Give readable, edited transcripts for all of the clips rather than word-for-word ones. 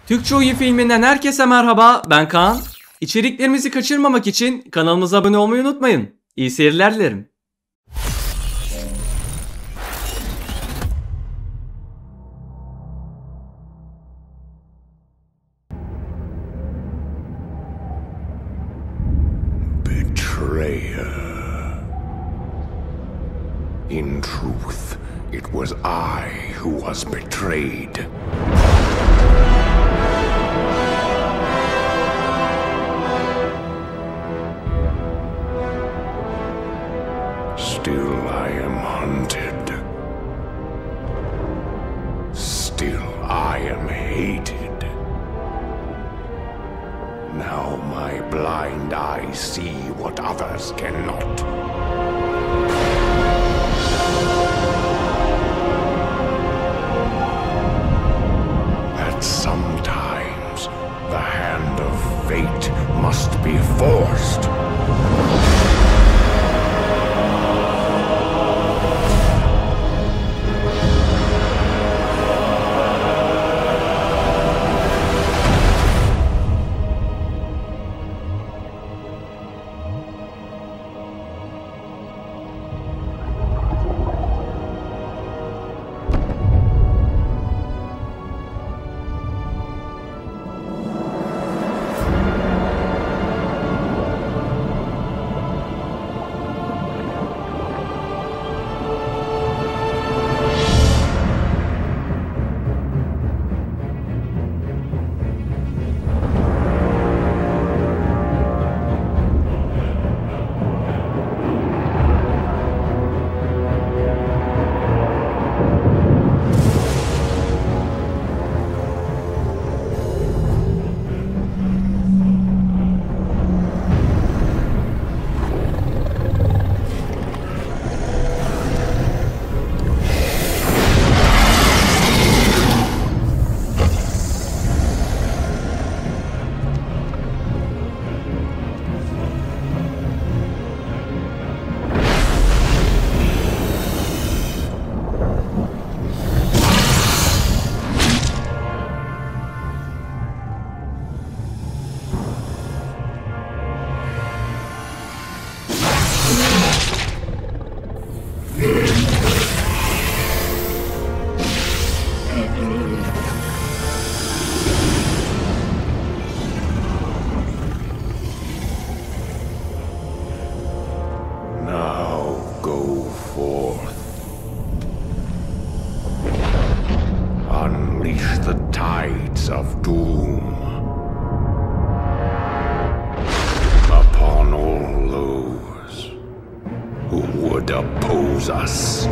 Türkçe Oyun filminden herkese merhaba, ben Kaan. İçeriklerimizi kaçırmamak için kanalımıza abone olmayı unutmayın. İyi seyirler dilerim. Betrayer. In truth, it was I who was betrayed. Still I am hunted. Still I am hated. Now my blind eyes see what others cannot. That sometimes the hand of fate must be forced. Us.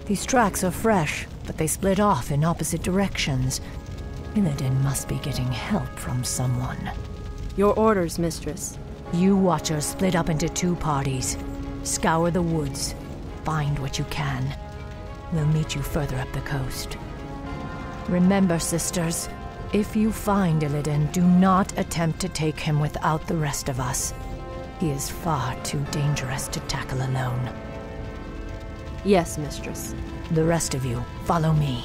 These tracks are fresh, but they split off in opposite directions. Illidan must be getting help from someone. Your orders, mistress. You watchers split up into two parties. Scour the woods. Find what you can. We'll meet you further up the coast. Remember, sisters, if you find Illidan, do not attempt to take him without the rest of us. He is far too dangerous to tackle alone. Yes, mistress. The rest of you, follow me.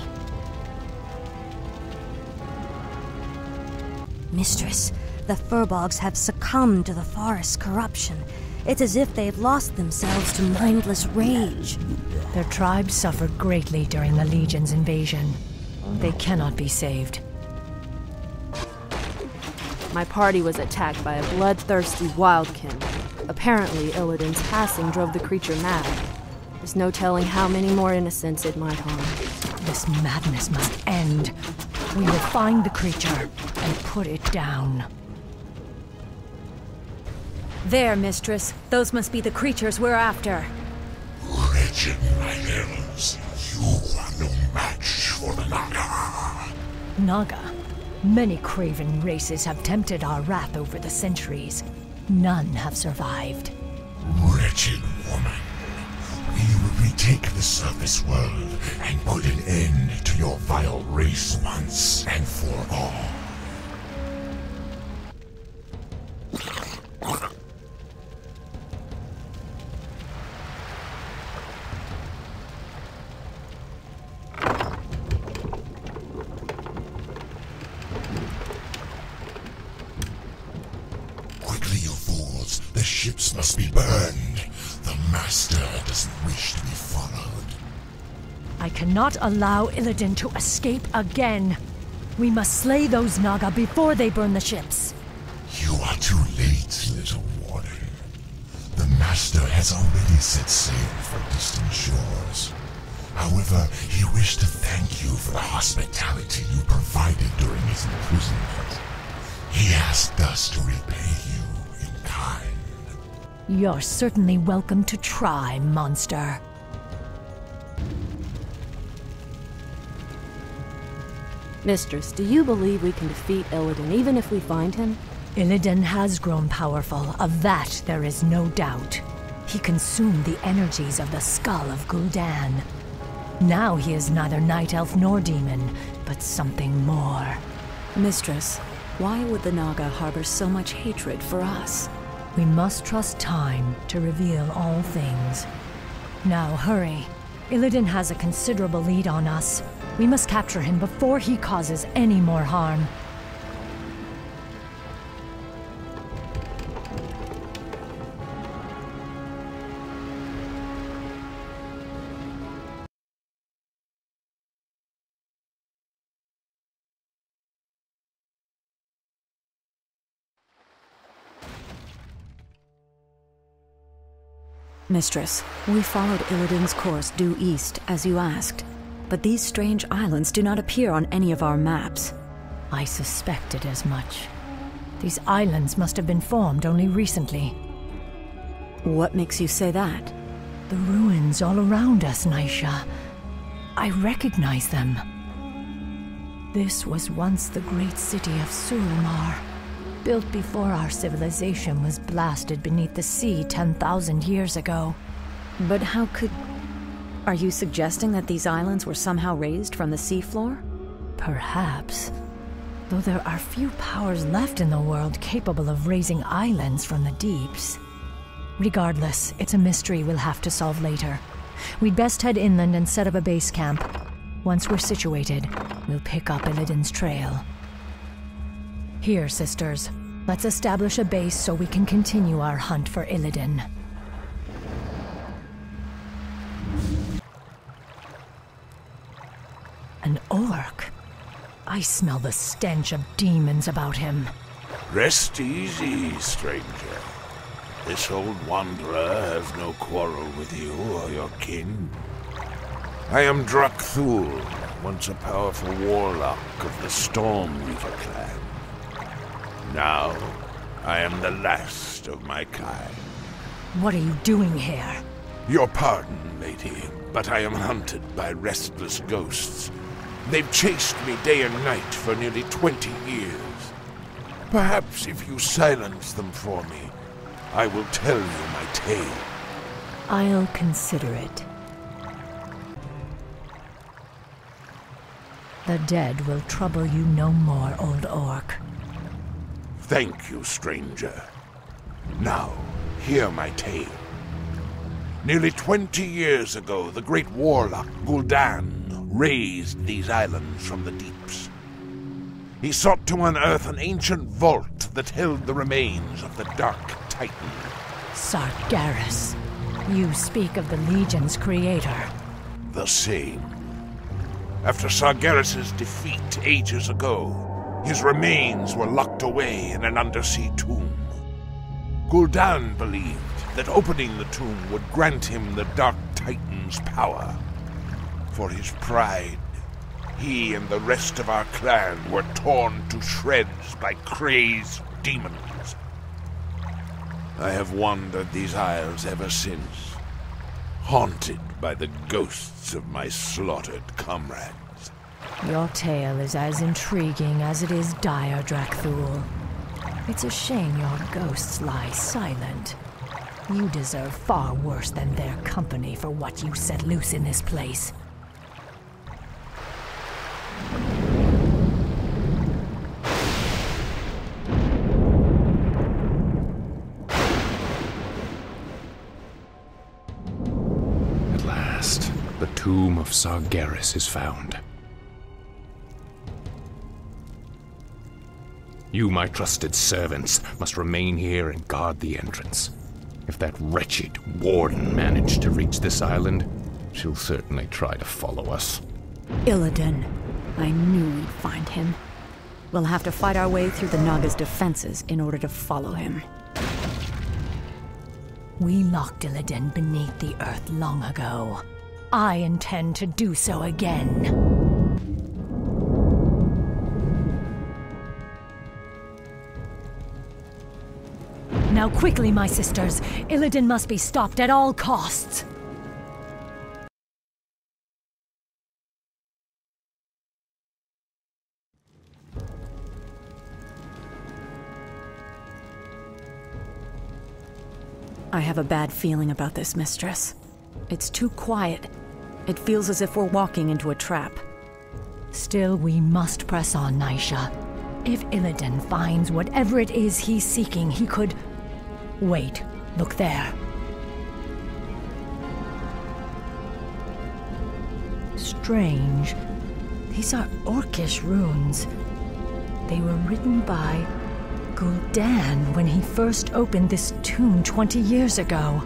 Mistress, the furbolgs have succumbed to the forest's corruption. It's as if they've lost themselves to mindless rage. Their tribe suffered greatly during the Legion's invasion. They cannot be saved. My party was attacked by a bloodthirsty wildkin. Apparently, Illidan's passing drove the creature mad. There's no telling how many more innocents it might harm. This madness must end. We will find the creature and put it down. There, mistress. Those must be the creatures we're after. Wretched Nihilus, you are no match for the Naga. Naga? Many craven races have tempted our wrath over the centuries. None have survived. Wretched woman, we will retake the surface world and put an end to your race once and for all. Quickly, you fools! The ships must be burned. The Master doesn't wish to be followed. I cannot allow Illidan to escape again. We must slay those Naga before they burn the ships. You are too late, little warden. The Master has already set sail for distant shores. However, he wished to thank you for the hospitality you provided during his imprisonment. He asked us to repay you in kind. You're certainly welcome to try, monster. Mistress, do you believe we can defeat Illidan even if we find him? Illidan has grown powerful, of that there is no doubt. He consumed the energies of the skull of Gul'dan. Now he is neither night elf nor demon, but something more. Mistress, why would the Naga harbor so much hatred for us? We must trust time to reveal all things. Now hurry. Illidan has a considerable lead on us. We must capture him before he causes any more harm. Mistress, we followed Illidan's course due east, as you asked. But these strange islands do not appear on any of our maps. I suspected as much. These islands must have been formed only recently. What makes you say that? The ruins all around us, Naisha. I recognize them. This was once the great city of Suramar, built before our civilization was blasted beneath the sea 10,000 years ago. But how could... Are you suggesting that these islands were somehow raised from the seafloor? Perhaps. Though there are few powers left in the world capable of raising islands from the deeps. Regardless, it's a mystery we'll have to solve later. We'd best head inland and set up a base camp. Once we're situated, we'll pick up Illidan's trail. Here, sisters. Let's establish a base so we can continue our hunt for Illidan. An orc? I smell the stench of demons about him. Rest easy, stranger. This old wanderer has no quarrel with you or your kin. I am Drakthul, once a powerful warlock of the Stormweaver clan. Now, I am the last of my kind. What are you doing here? Your pardon, lady, but I am hunted by restless ghosts. They've chased me day and night for nearly 20 years. Perhaps if you silence them for me, I will tell you my tale. I'll consider it. The dead will trouble you no more, old orc. Thank you, stranger. Now, hear my tale. Nearly 20 years ago, the great warlock Gul'dan raised these islands from the deeps. He sought to unearth an ancient vault that held the remains of the Dark Titan. Sargeras. You speak of the Legion's creator. The same. After Sargeras' defeat ages ago, his remains were locked away in an undersea tomb. Gul'dan believed that opening the tomb would grant him the Dark Titan's power. For his pride, he and the rest of our clan were torn to shreds by crazed demons. I have wandered these isles ever since, haunted by the ghosts of my slaughtered comrades. Your tale is as intriguing as it is dire, Drakthul. It's a shame your ghosts lie silent. You deserve far worse than their company for what you set loose in this place. tomb of Sargeras is found. You, my trusted servants, must remain here and guard the entrance. If that wretched warden managed to reach this island, she'll certainly try to follow us. Illidan. I knew we'd find him. We'll have to fight our way through the Naga's defenses in order to follow him. We locked Illidan beneath the earth long ago. I intend to do so again. Now quickly, my sisters. Illidan must be stopped at all costs. I have a bad feeling about this, mistress. It's too quiet. It feels as if we're walking into a trap. Still, we must press on, Naisha. If Illidan finds whatever it is he's seeking, he could... Wait, look there. Strange. These are Orcish runes. They were written by Gul'dan when he first opened this tomb 20 years ago.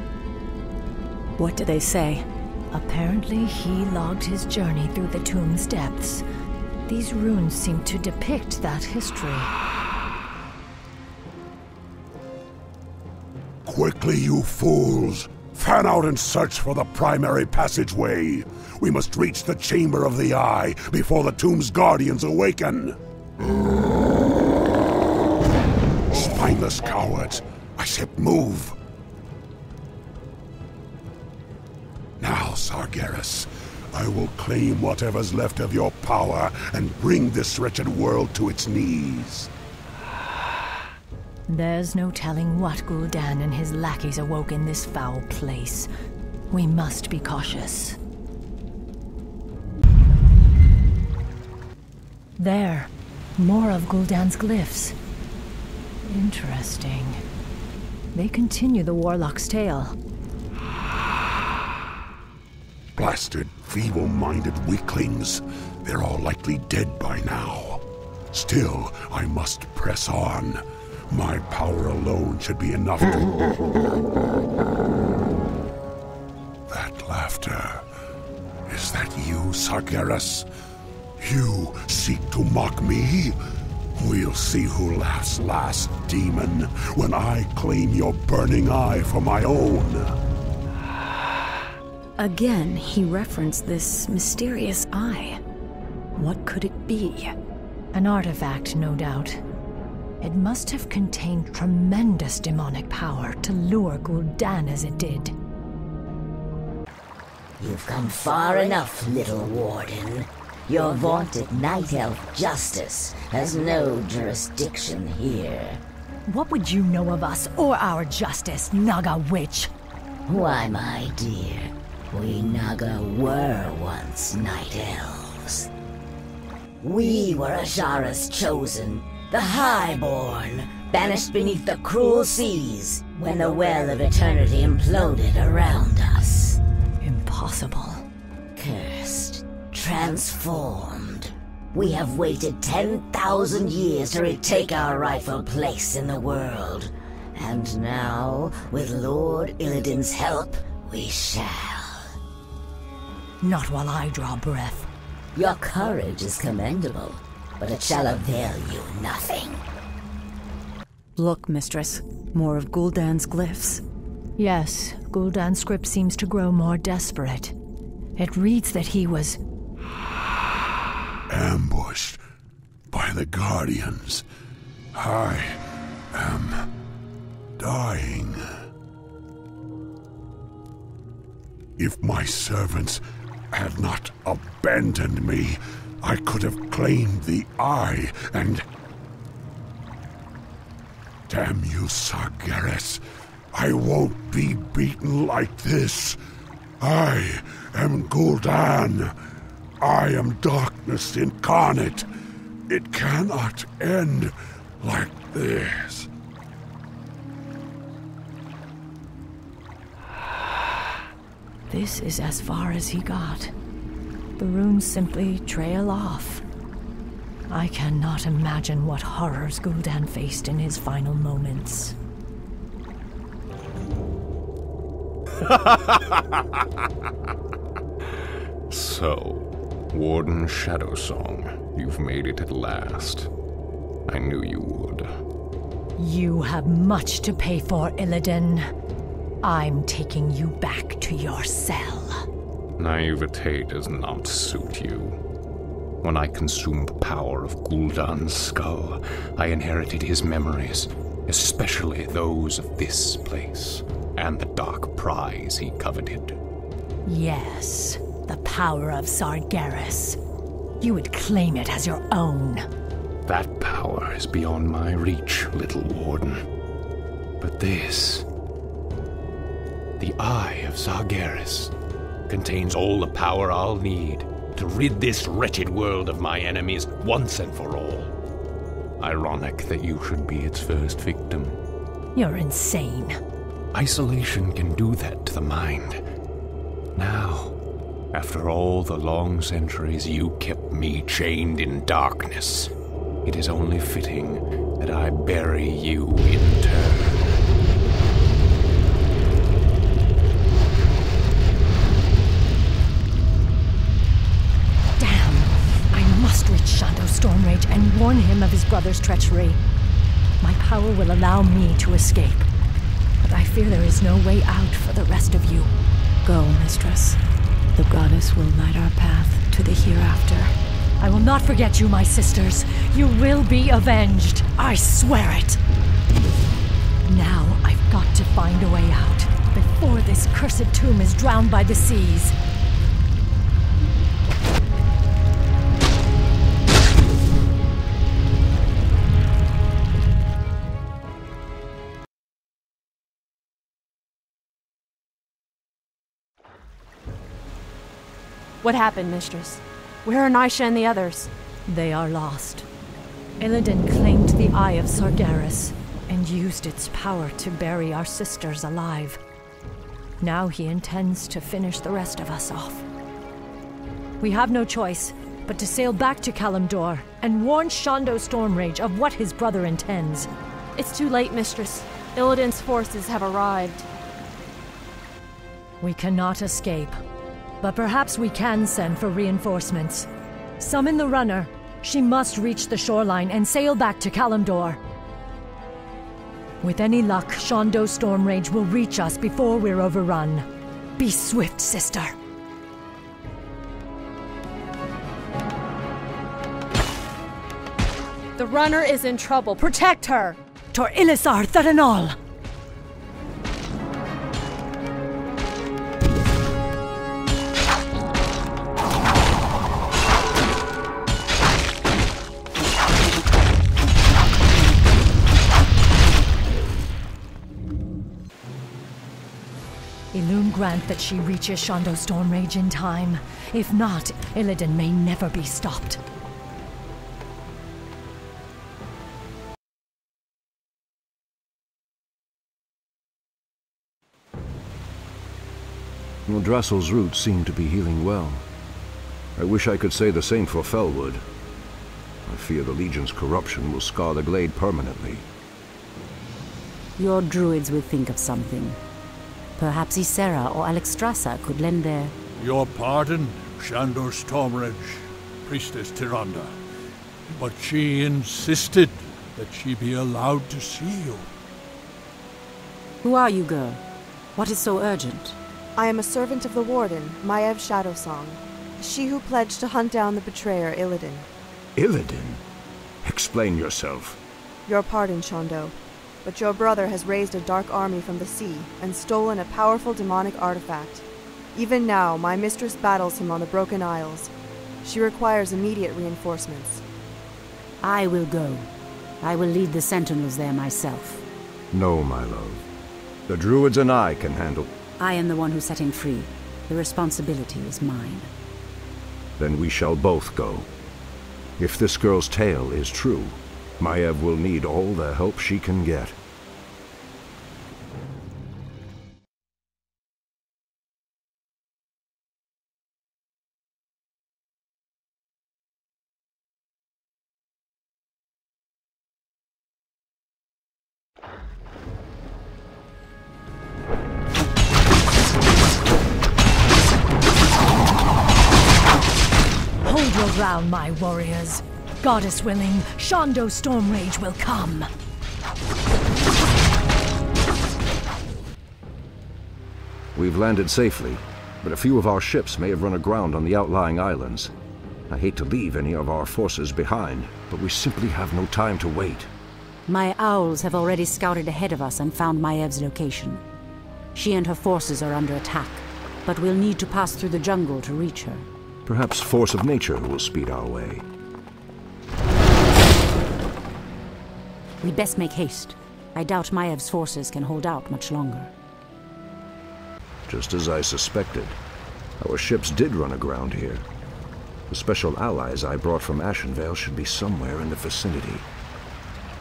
What do they say? Apparently, he logged his journey through the tomb's depths. These runes seem to depict that history. Quickly, you fools! Fan out and search for the primary passageway. We must reach the Chamber of the Eye before the tomb's guardians awaken. Spineless cowards! I said move! Now, Sargeras, I will claim whatever's left of your power and bring this wretched world to its knees. There's no telling what Gul'dan and his lackeys awoke in this foul place. We must be cautious. There. More of Gul'dan's glyphs. Interesting. They continue the warlock's tale. Blasted, feeble-minded weaklings. They're all likely dead by now. Still, I must press on. My power alone should be enough to... That laughter. Is that you, Sargeras? You seek to mock me? We'll see who laughs last, demon, when I claim your burning eye for my own. Again, he referenced this mysterious eye. What could it be? An artifact, no doubt. It must have contained tremendous demonic power to lure Gul'dan as it did. You've come far enough, little warden. Your vaunted night elf justice has no jurisdiction here. What would you know of us or our justice, Naga witch? Why, my dear, we Naga were once night elves. We were Ashara's chosen, the Highborn, banished beneath the cruel seas when the Well of Eternity imploded around us. Impossible. Cursed, transformed. We have waited 10,000 years to retake our rightful place in the world. And now, with Lord Illidan's help, we shall. Not while I draw breath. Your courage is commendable, but it shall avail you nothing. Look, mistress. More of Gul'dan's glyphs. Yes, Gul'dan's script seems to grow more desperate. It reads that he was... ambushed by the Guardians. I am dying. If my servants had not abandoned me, I could have claimed the Eye and... Damn you, Sargeras. I won't be beaten like this. I am Gul'dan. I am darkness incarnate. It cannot end like this. This is as far as he got. the runes simply trail off. I cannot imagine what horrors Gul'dan faced in his final moments. So, Warden Shadowsong, you've made it at last. I knew you would. You have much to pay for, Illidan. I'm taking you back to your cell. Naivete does not suit you. When I consumed the power of Gul'dan's skull, I inherited his memories, especially those of this place, and the dark prize he coveted. Yes, the power of Sargeras. You would claim it as your own. That power is beyond my reach, little warden. But this... the Eye of Sargeras contains all the power I'll need to rid this wretched world of my enemies once and for all. Ironic that you should be its first victim. You're insane. Isolation can do that to the mind. Now, after all the long centuries you kept me chained in darkness, it is only fitting that I bury you in turn. Damn! I must reach Shan'do Stormrage and warn him of his brother's treachery. My power will allow me to escape, but I fear there is no way out for the rest of you. Go, mistress. The goddess will light our path to the hereafter. I will not forget you, my sisters. You will be avenged. I swear it. Now I've got to find a way out before this cursed tomb is drowned by the seas. What happened, mistress? Where are Nisha and the others? They are lost. Illidan claimed the Eye of Sargeras and used its power to bury our sisters alive. Now he intends to finish the rest of us off. We have no choice but to sail back to Kalimdor and warn Shan'do Stormrage of what his brother intends. It's too late, mistress. Illidan's forces have arrived. We cannot escape, but perhaps we can send for reinforcements. Summon the runner. She must reach the shoreline and sail back to Kalimdor. With any luck, Shan'do Stormrage will reach us before we're overrun. Be swift, sister. The runner is in trouble. Protect her! Tor Ilisar Tharanol! Illume grant that she reaches Shan'do Stormrage in time. If not, Illidan may never be stopped. Drassel's roots seem to be healing well. I wish I could say the same for Felwood. I fear the Legion's corruption will scar the glade permanently. Your druids will think of something. Perhaps Ysera or Alexstrasza could lend their... Your pardon, Shan'do Stormrage, Priestess Tyrande. But she insisted that she be allowed to see you. Who are you, girl? What is so urgent? I am a servant of the Warden, Maiev Shadowsong. She who pledged to hunt down the betrayer, Illidan. Illidan? Explain yourself. Your pardon, Shan'do. But your brother has raised a dark army from the sea and stolen a powerful demonic artifact. Even now, my mistress battles him on the Broken Isles. She requires immediate reinforcements. I will go. I will lead the sentinels there myself. No, my love. The druids and I can handle... I am the one who set him free. The responsibility is mine. Then we shall both go. If this girl's tale is true, Maiev will need all the help she can get. ground, my warriors. Goddess willing, Shondo Stormrage will come. We've landed safely, but a few of our ships may have run aground on the outlying islands. I hate to leave any of our forces behind, but we simply have no time to wait. My owls have already scouted ahead of us and found Maev's location. She and her forces are under attack, but we'll need to pass through the jungle to reach her. Perhaps force of nature will speed our way. We'd best make haste. I doubt Maev's forces can hold out much longer. Just as I suspected, our ships did run aground here. The special allies I brought from Ashenvale should be somewhere in the vicinity.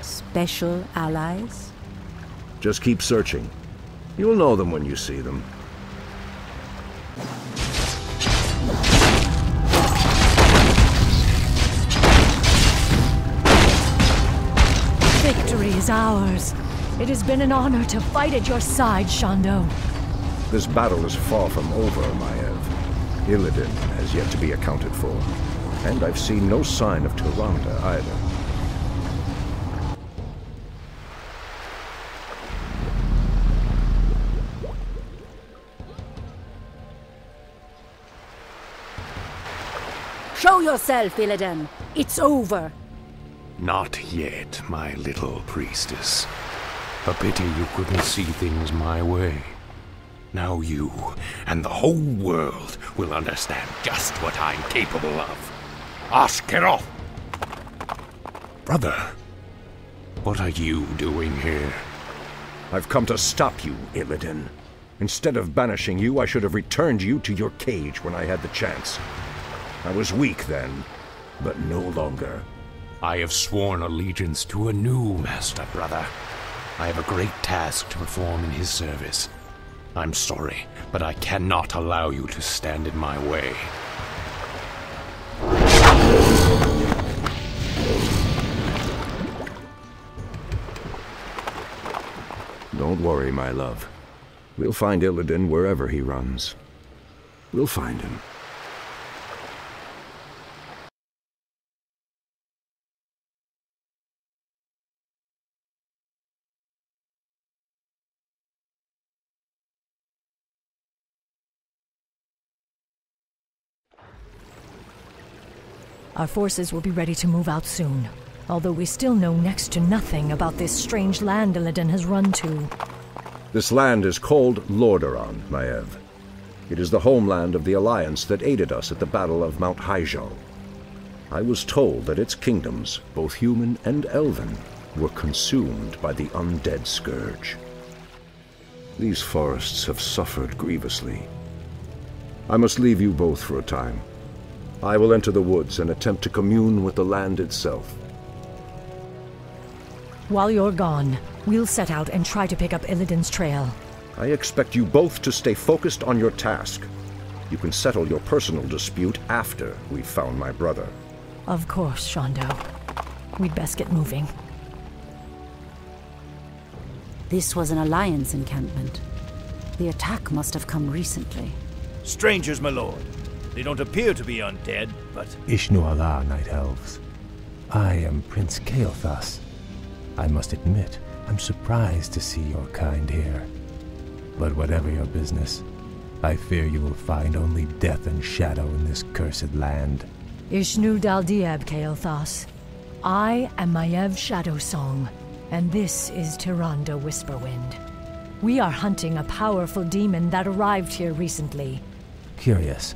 Special allies? Just keep searching. You'll know them when you see them. Victory is ours. It has been an honor to fight at your side, Shondo. This battle is far from over, Maiev. Illidan has yet to be accounted for. And I've seen no sign of Tyrande either. Show yourself, Illidan! It's over! Not yet, my little priestess. A pity you couldn't see things my way. Now you and the whole world will understand just what I'm capable of. Ashkeroth! Brother, what are you doing here? I've come to stop you, Illidan. Instead of banishing you, I should have returned you to your cage when I had the chance. I was weak then, but no longer. I have sworn allegiance to a new master, brother. I have a great task to perform in his service. I'm sorry, but I cannot allow you to stand in my way. Don't worry, my love. We'll find Illidan wherever he runs. We'll find him. Our forces will be ready to move out soon, although we still know next to nothing about this strange land Illidan has run to. This land is called Lordaeron, Maiev. It is the homeland of the Alliance that aided us at the Battle of Mount Hyjal. I was told that its kingdoms, both human and elven, were consumed by the undead scourge. These forests have suffered grievously. I must leave you both for a time. I will enter the woods and attempt to commune with the land itself. While you're gone, we'll set out and try to pick up Illidan's trail. I expect you both to stay focused on your task. You can settle your personal dispute after we've found my brother. Of course, Shondo. We'd best get moving. This was an Alliance encampment. The attack must have come recently. Strangers, my lord. They don't appear to be undead, but... Ishnu Allah, Night Elves. I am Prince Kael'thas. I must admit, I'm surprised to see your kind here. But whatever your business, I fear you will find only death and shadow in this cursed land. Ishnu Daldieb, Kael'thas. I am Maiev Shadowsong, and this is Tyrande Whisperwind. We are hunting a powerful demon that arrived here recently. Curious.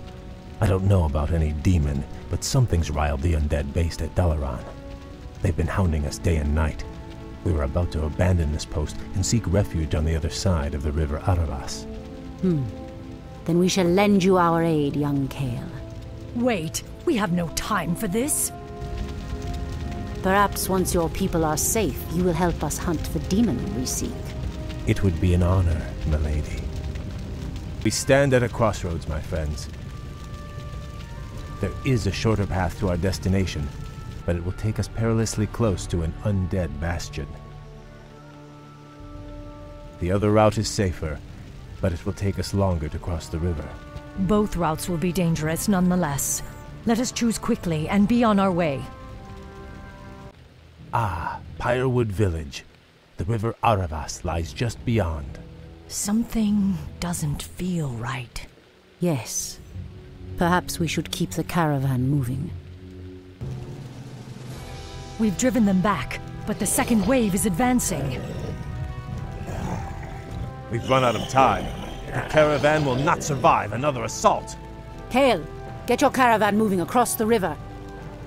I don't know about any demon, but something's riled the undead based at Dalaran. They've been hounding us day and night. We were about to abandon this post and seek refuge on the other side of the river Araras. Then we shall lend you our aid, young Kael. Wait, we have no time for this. Perhaps once your people are safe, you will help us hunt the demon we seek. It would be an honor, milady. We stand at a crossroads, my friends. There is a shorter path to our destination, but it will take us perilously close to an undead bastion. The other route is safer, but it will take us longer to cross the river. Both routes will be dangerous nonetheless. Let us choose quickly and be on our way. Ah, Pyrewood Village. The river Aravas lies just beyond. Something doesn't feel right. Yes. Perhaps we should keep the caravan moving. We've driven them back, but the second wave is advancing. We've run out of time. The caravan will not survive another assault. Kale, get your caravan moving across the river.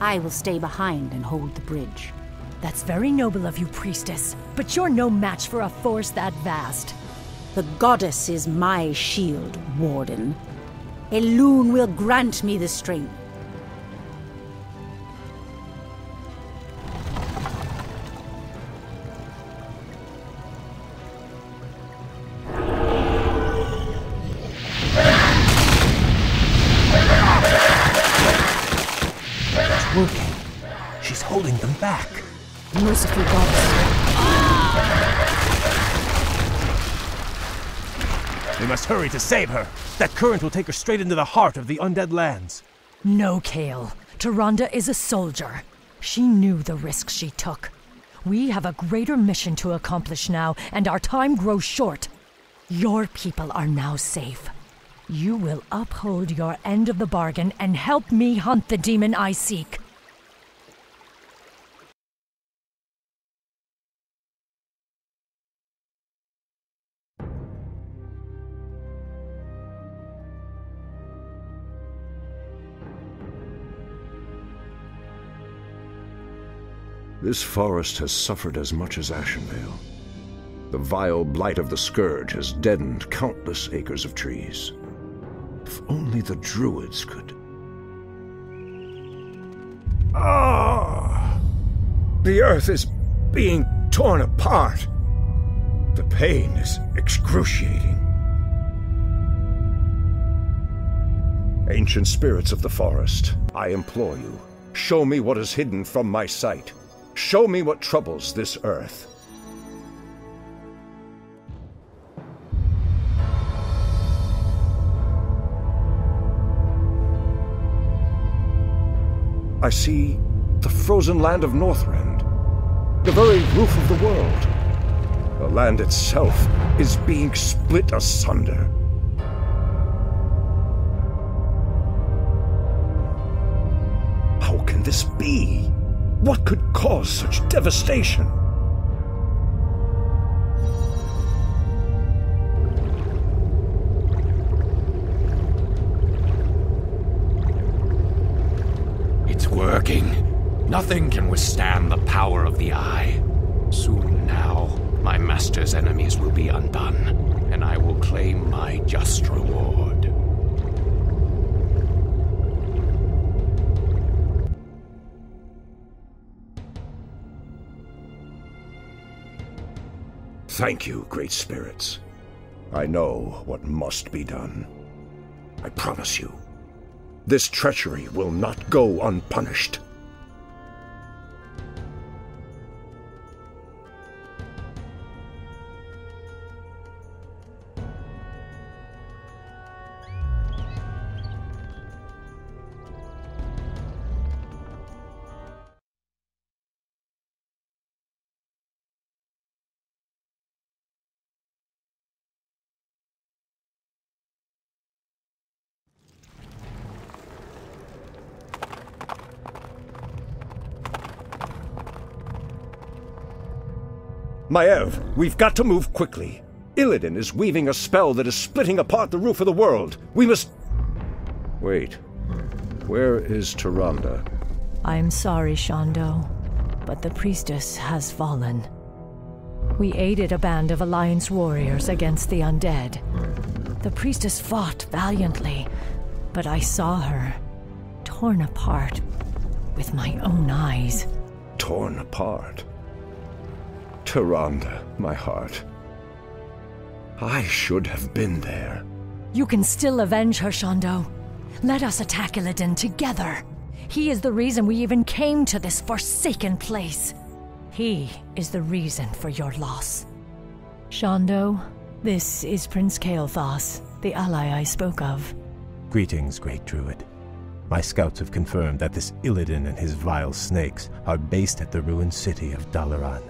I will stay behind and hold the bridge. That's very noble of you, priestess, but you're no match for a force that vast. The goddess is my shield, Warden. Elune will grant me the strength. It's working. She's holding them back. Merciful goddess. We must hurry to save her. That current will take her straight into the heart of the undead lands. No, Kale. Tyrande is a soldier. She knew the risks she took. We have a greater mission to accomplish now, and our time grows short. Your people are now safe. You will uphold your end of the bargain and help me hunt the demon I seek. This forest has suffered as much as Ashenvale. The vile blight of the Scourge has deadened countless acres of trees. If only the druids could... Ah! The earth is being torn apart. The pain is excruciating. Ancient spirits of the forest, I implore you, show me what is hidden from my sight. Show me what troubles this earth. I see the frozen land of Northrend, the very roof of the world. The land itself is being split asunder. How can this be? What could cause such devastation? It's working. Nothing can withstand the power of the Eye. Soon now, my master's enemies will be undone, and I will claim my just reward. Thank you, great spirits. I know what must be done. I promise you, this treachery will not go unpunished. Maiev, we've got to move quickly. Illidan is weaving a spell that is splitting apart the roof of the world. We must... Wait. Where is Tyrande? I'm sorry, Shondo, but the priestess has fallen. We aided a band of Alliance warriors against the undead. The priestess fought valiantly, but I saw her torn apart with my own eyes. Torn apart? Tyrande, my heart. I should have been there. You can still avenge her, Shondo. Let us attack Illidan together. He is the reason we even came to this forsaken place. He is the reason for your loss. Shondo, this is Prince Kael'thas, the ally I spoke of. Greetings, great druid. My scouts have confirmed that this Illidan and his vile snakes are based at the ruined city of Dalaran.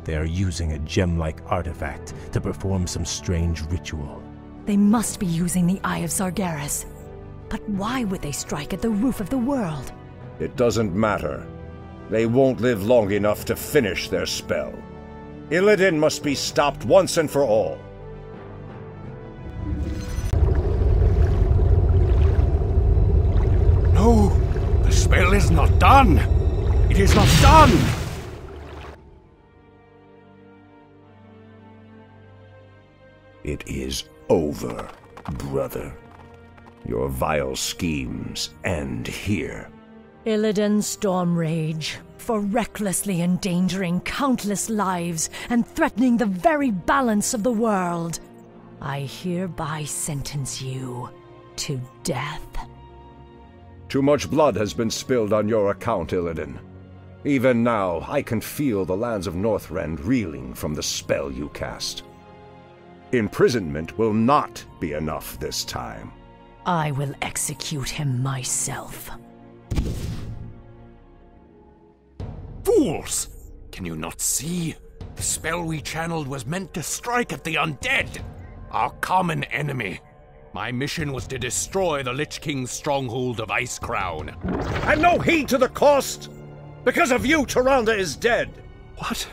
They are using a gem-like artifact to perform some strange ritual. They must be using the Eye of Sargeras. But why would they strike at the roof of the world? It doesn't matter. They won't live long enough to finish their spell. Illidan must be stopped once and for all. No! The spell is not done! It is not done! It is over, brother. Your vile schemes end here. Illidan Stormrage, for recklessly endangering countless lives and threatening the very balance of the world, I hereby sentence you to death. Too much blood has been spilled on your account, Illidan. Even now, I can feel the lands of Northrend reeling from the spell you cast. Imprisonment will not be enough this time. I will execute him myself. Fools! Can you not see? The spell we channeled was meant to strike at the undead, our common enemy. My mission was to destroy the Lich King's stronghold of Icecrown. And no heed to the cost! Because of you, Tyrande is dead! What?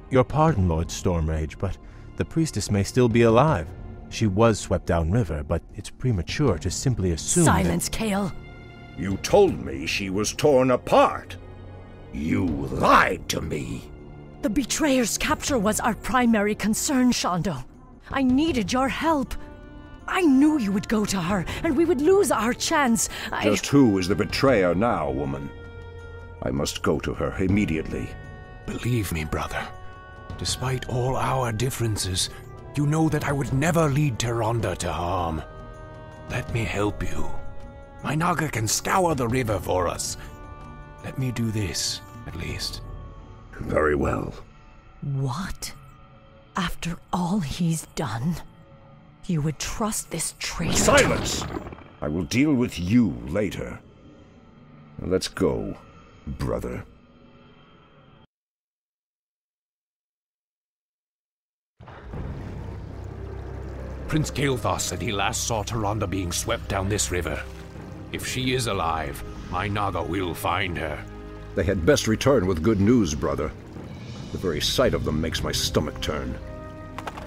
Your pardon, Lord Stormrage, but the priestess may still be alive. She was swept downriver, but it's premature to simply assume Silence, Kale! You told me she was torn apart. You lied to me. The betrayer's capture was our primary concern, Shondo. I needed your help. I knew you would go to her, and we would lose our chance. Just who is the betrayer now, woman? I must go to her immediately. Believe me, brother. Despite all our differences, you know that I would never lead Tyrande to harm. Let me help you. My Naga can scour the river for us. Let me do this, at least. Very well. What? After all he's done, you would trust this traitor? Silence! I will deal with you later. Let's go, brother. Prince Kael'thas said he last saw Tyrande being swept down this river. If she is alive, my Naga will find her. They had best return with good news, brother. The very sight of them makes my stomach turn.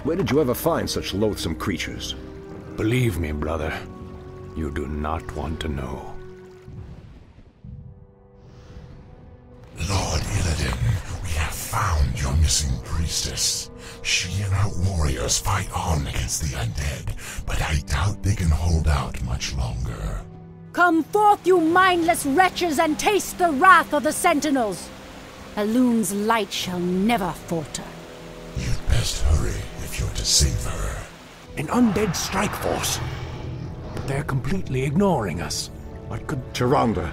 Where did you ever find such loathsome creatures? Believe me, brother, you do not want to know. Lord Illidan, we have found your missing priestess. She and her warriors fight on against the undead, but I doubt they can hold out much longer. Come forth, you mindless wretches, and taste the wrath of the sentinels! Elun's light shall never falter. You'd best hurry if you're to save her. An undead strike force? But they're completely ignoring us. What could... Tyrande.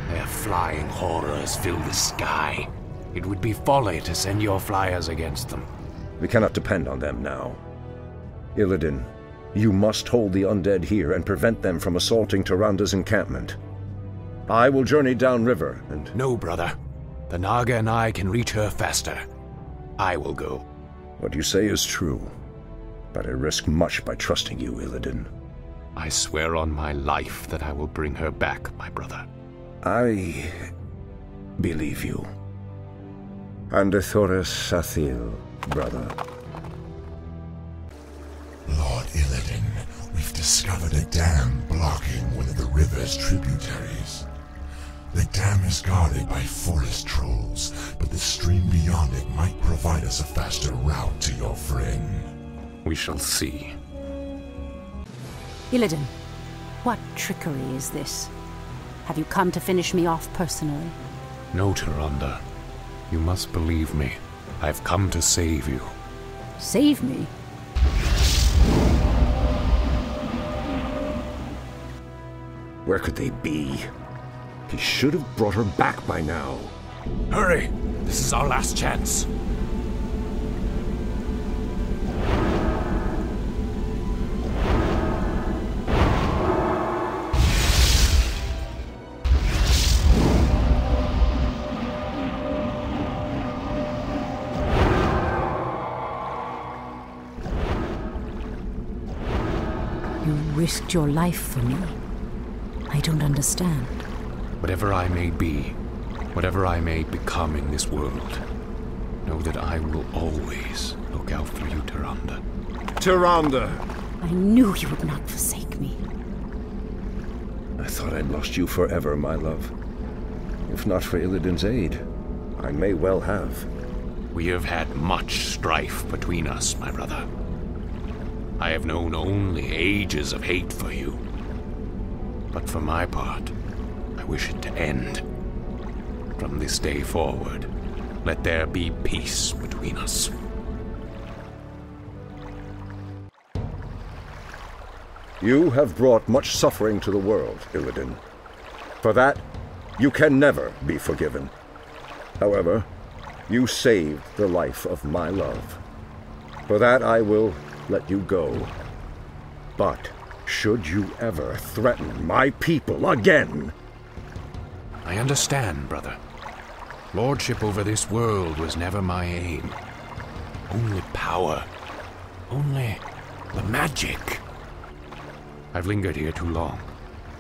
Their flying horrors fill the sky. It would be folly to send your flyers against them. We cannot depend on them now. Illidan, you must hold the undead here and prevent them from assaulting Tyrande's encampment. I will journey downriver and... No, brother. The Naga and I can reach her faster. I will go. What you say is true, but I risk much by trusting you, Illidan. I swear on my life that I will bring her back, my brother. I believe you. And Thoris Sathil, brother. Lord Illidan, we've discovered a dam blocking one of the river's tributaries. The dam is guarded by forest trolls, but the stream beyond it might provide us a faster route to your friend. We shall see. Illidan, what trickery is this? Have you come to finish me off personally? No, Tyrande. You must believe me. I've come to save you. Save me? Where could they be? He should have brought her back by now. Hurry! This is our last chance. risked your life for me. I don't understand. Whatever I may be, whatever I may become in this world, know that I will always look out for you, Tyrande. Tyrande! I knew you would not forsake me. I thought I'd lost you forever, my love. If not for Illidan's aid, I may well have. We have had much strife between us, my brother. I have known only ages of hate for you. But for my part, I wish it to end. From this day forward, let there be peace between us. You have brought much suffering to the world, Illidan. For that, you can never be forgiven. However, you saved the life of my love. For that I will let you go. But should you ever threaten my people again... I understand, brother. Lordship over this world was never my aim. Only power. Only the magic. I've lingered here too long.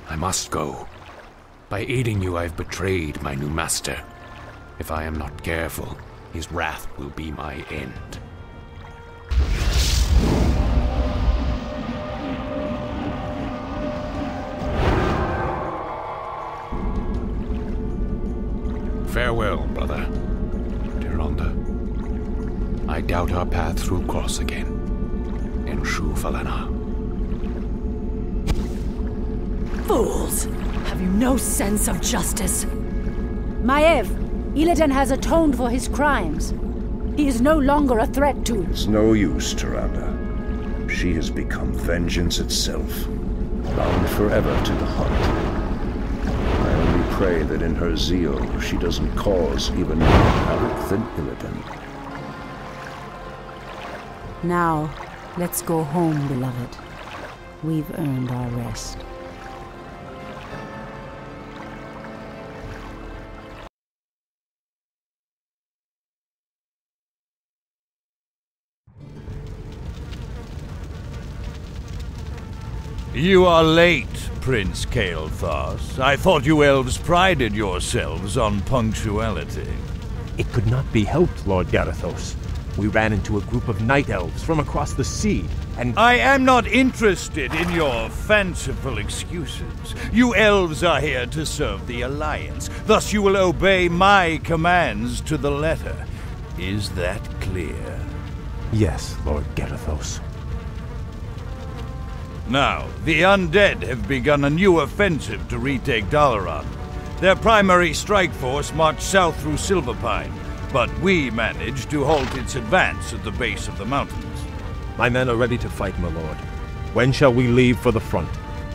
I must go. By aiding you, I've betrayed my new master. If I am not careful, his wrath will be my end. Farewell, brother. Tyrande. I doubt our paths will cross again. In Shu Falana. Fools! Have you no sense of justice? Maiev, Illidan has atoned for his crimes. He is no longer a threat to... It's no use, Tyrande. She has become vengeance itself, bound forever to the heart. I only pray that in her zeal she doesn't cause even more havoc than Illidan. Now, let's go home, beloved. We've earned our rest. You are late, Prince Kael'thas. I thought you elves prided yourselves on punctuality. It could not be helped, Lord Garithos. We ran into a group of night elves from across the sea, and... I am not interested in your fanciful excuses. You elves are here to serve the Alliance. Thus you will obey my commands to the letter. Is that clear? Yes, Lord Garithos. Now, the undead have begun a new offensive to retake Dalaran. Their primary strike force marched south through Silverpine, but we managed to halt its advance at the base of the mountains. My men are ready to fight, my lord. When shall we leave for the front?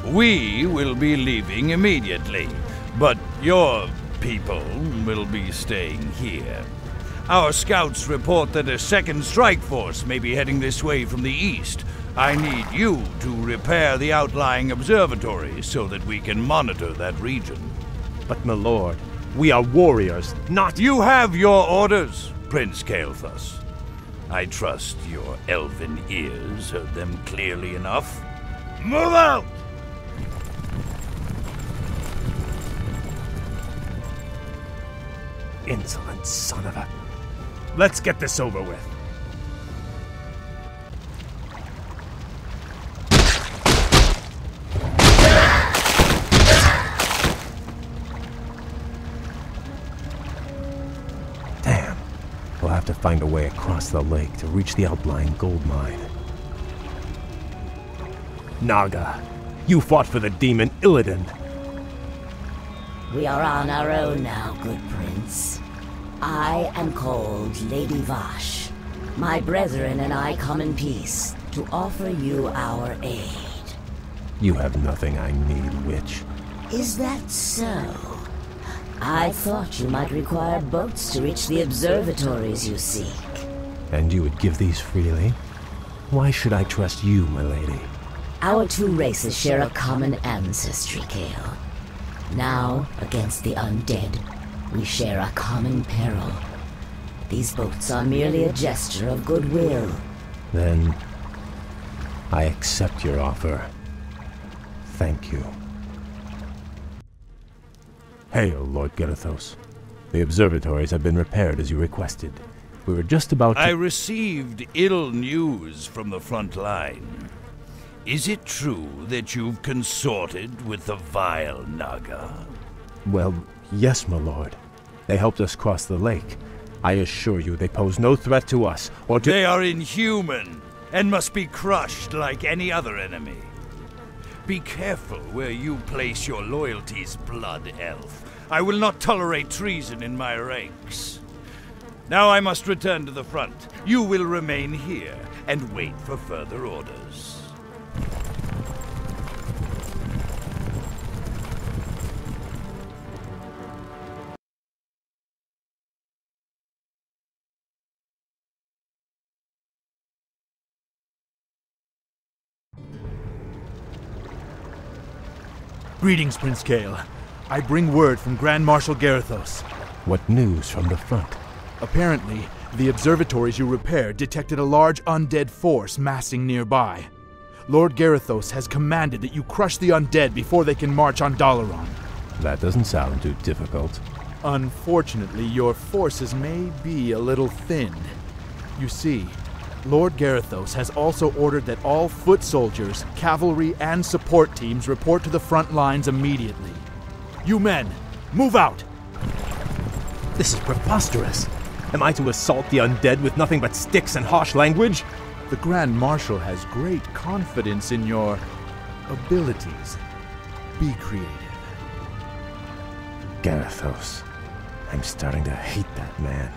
We will be leaving immediately, but your people will be staying here. Our scouts report that a second strike force may be heading this way from the east. I need you to repair the outlying observatories so that we can monitor that region. But, my lord, we are warriors, not... You have your orders, Prince Kael'thas. I trust your elven ears heard them clearly enough. Move out! Insolent son of a... Let's get this over with. We'll have to find a way across the lake to reach the outlying gold mine. Naga, you fought for the demon Illidan. We are on our own now, good prince. I am called Lady Vash. My brethren and I come in peace to offer you our aid. You have nothing I need, witch. Is that so? I thought you might require boats to reach the observatories you seek. And you would give these freely? Why should I trust you, my lady? Our two races share a common ancestry, Kael. Now, against the undead, we share a common peril. These boats are merely a gesture of goodwill. Then, I accept your offer. Thank you. Hail, Lord Gerexiz. The observatories have been repaired as you requested. We were just about to... I received ill news from the front line. Is it true that you've consorted with the vile Naga? Well, yes, my lord. They helped us cross the lake. I assure you they pose no threat to us or to... They are inhuman and must be crushed like any other enemy. Be careful where you place your loyalties, Blood Elf. I will not tolerate treason in my ranks. Now I must return to the front. You will remain here and wait for further orders. Greetings, Prince Kael. I bring word from Grand Marshal Gerexiz. What news from the front? Apparently, the observatories you repaired detected a large undead force massing nearby. Lord Gerexiz has commanded that you crush the undead before they can march on Dalaran. That doesn't sound too difficult. Unfortunately, your forces may be a little thinned. You see, Lord Gerexiz has also ordered that all foot soldiers, cavalry, and support teams report to the front lines immediately. You men, move out! This is preposterous. Am I to assault the undead with nothing but sticks and harsh language? The Grand Marshal has great confidence in your abilities. Be creative. Gerexiz. I'm starting to hate that man.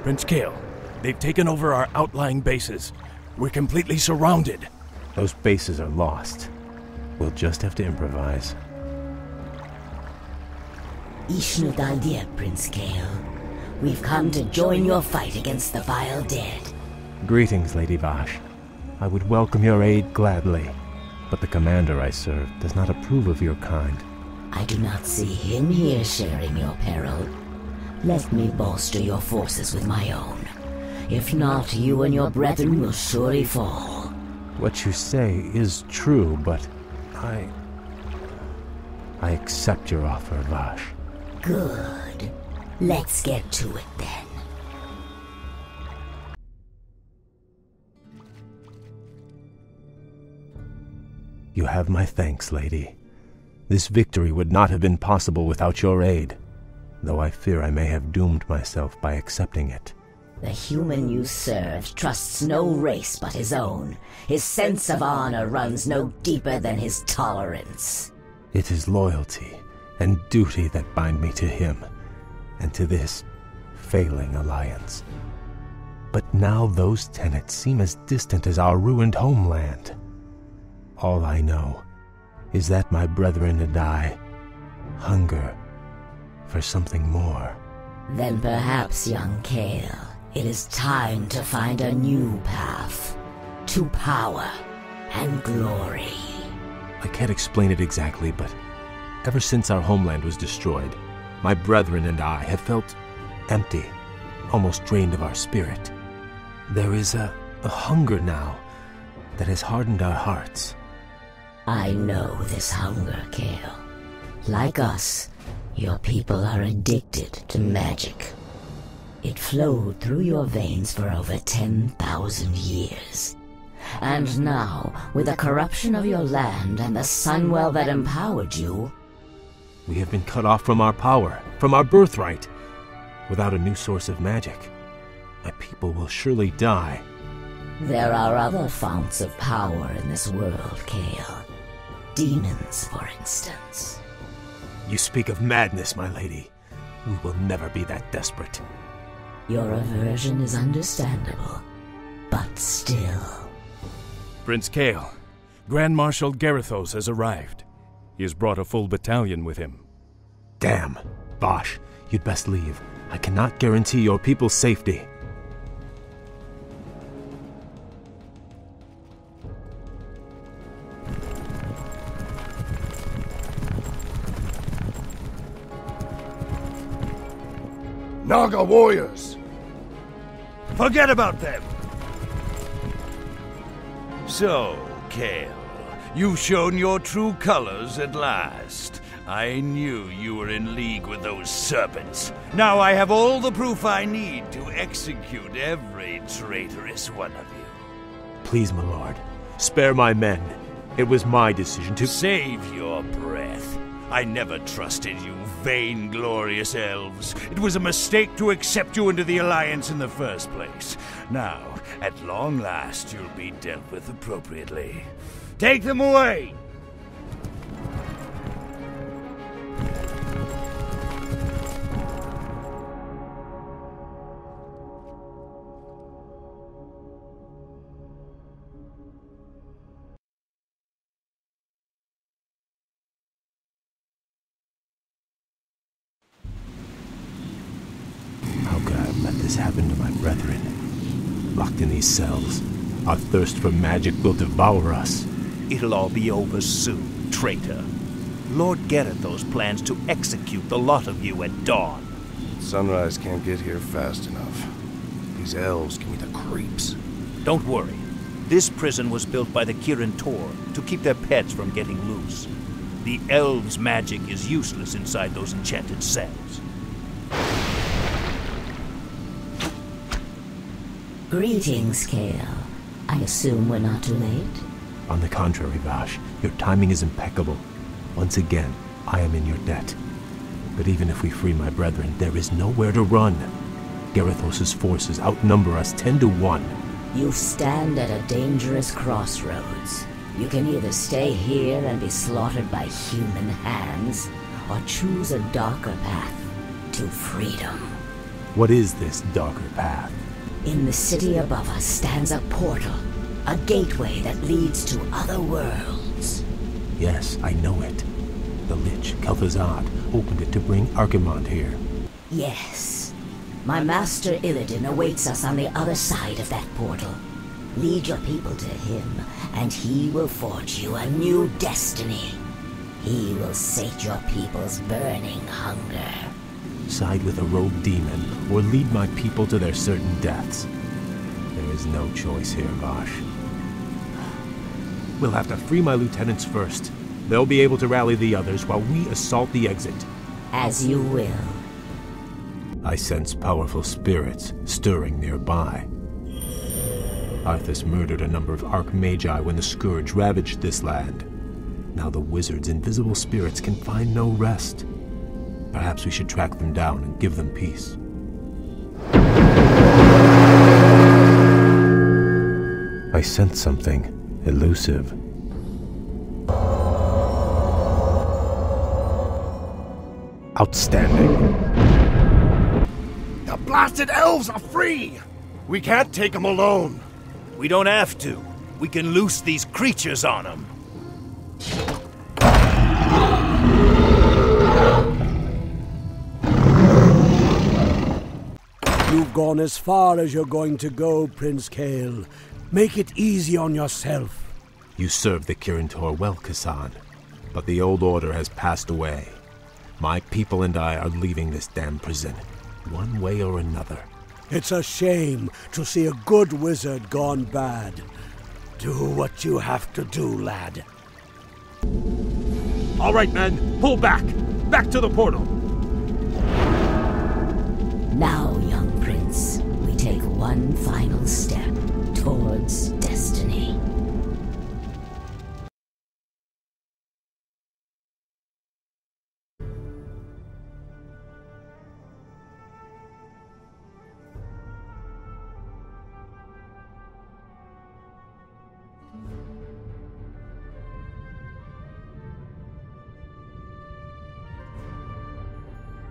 Prince Kael, they've taken over our outlying bases. We're completely surrounded. Those bases are lost. We'll just have to improvise. Ishnu Daldir, Prince Kael. We've come to join your fight against the vile dead. Greetings, Lady Vash. I would welcome your aid gladly, but the commander I serve does not approve of your kind. I do not see him here sharing your peril. Let me bolster your forces with my own. If not, you and your brethren will surely fall. What you say is true, but I accept your offer, Vash. Good. Let's get to it then. You have my thanks, lady. This victory would not have been possible without your aid, though I fear I may have doomed myself by accepting it. The human you serve trusts no race but his own. His sense of honor runs no deeper than his tolerance. It is loyalty and duty that bind me to him, and to this failing alliance. But now those tenets seem as distant as our ruined homeland. All I know is that my brethren and I hunger for something more. Then perhaps, young Kael, it is time to find a new path to power and glory. I can't explain it exactly, but ever since our homeland was destroyed, my brethren and I have felt empty, almost drained of our spirit. There is a hunger now that has hardened our hearts. I know this hunger, Kael. Like us, your people are addicted to magic. It flowed through your veins for over 10,000 years. And now, with the corruption of your land and the sunwell that empowered you, we have been cut off from our power, from our birthright. Without a new source of magic, my people will surely die. There are other founts of power in this world, Kael. Demons, for instance. You speak of madness, my lady. We will never be that desperate. Your aversion is understandable, but still. Prince Kael, Grand Marshal Gerexiz has arrived. He has brought a full battalion with him. Damn. Bosh, you'd best leave. I cannot guarantee your people's safety. Naga warriors! Forget about them! So, Kael, You've shown your true colors at last. I knew you were in league with those serpents. Now I have all the proof I need to execute every traitorous one of you. Please, my lord, spare my men. It was my decision to— Save your breath. I never trusted you, vainglorious elves. It was a mistake to accept you into the Alliance in the first place. Now, at long last, you'll be dealt with appropriately. Take them away! How could I have let this happen to my brethren? Locked in these cells, our thirst for magic will devour us. It'll all be over soon, traitor. Lord Garethos plans to execute the lot of you at dawn. Sunrise can't get here fast enough. These elves give me the creeps. Don't worry. This prison was built by the Kirin Tor to keep their pets from getting loose. The elves' magic is useless inside those enchanted cells. Greetings, Kale. I assume we're not too late? On the contrary, Vash, your timing is impeccable. Once again, I am in your debt. But even if we free my brethren, there is nowhere to run. Garethos' forces outnumber us 10 to 1. You stand at a dangerous crossroads. You can either stay here and be slaughtered by human hands, or choose a darker path to freedom. What is this darker path? In the city above us stands a portal, a gateway that leads to other worlds. Yes, I know it. The Lich, Kel'Thuzad, opened it to bring Archimonde here. Yes. My master Illidan awaits us on the other side of that portal. Lead your people to him, and he will forge you a new destiny. He will sate your people's burning hunger. Side with a rogue demon, or lead my people to their certain deaths. There is no choice here, Vash. We'll have to free my lieutenants first. They'll be able to rally the others while we assault the exit. As you will. I sense powerful spirits stirring nearby. Arthas murdered a number of Archmagi when the Scourge ravaged this land. Now the wizard's invisible spirits can find no rest. Perhaps we should track them down and give them peace. I sense something elusive. Outstanding. The blasted elves are free! We can't take them alone. We don't have to. We can loose these creatures on them. You've gone as far as you're going to go, Prince Kale. Make it easy on yourself. You served the Kirin Tor well, Kassan, but the old order has passed away. My people and I are leaving this damn prison, one way or another. It's a shame to see a good wizard gone bad. Do what you have to do, lad. All right, men, pull back! Back to the portal! Now, young prince, we take one final step towards destiny.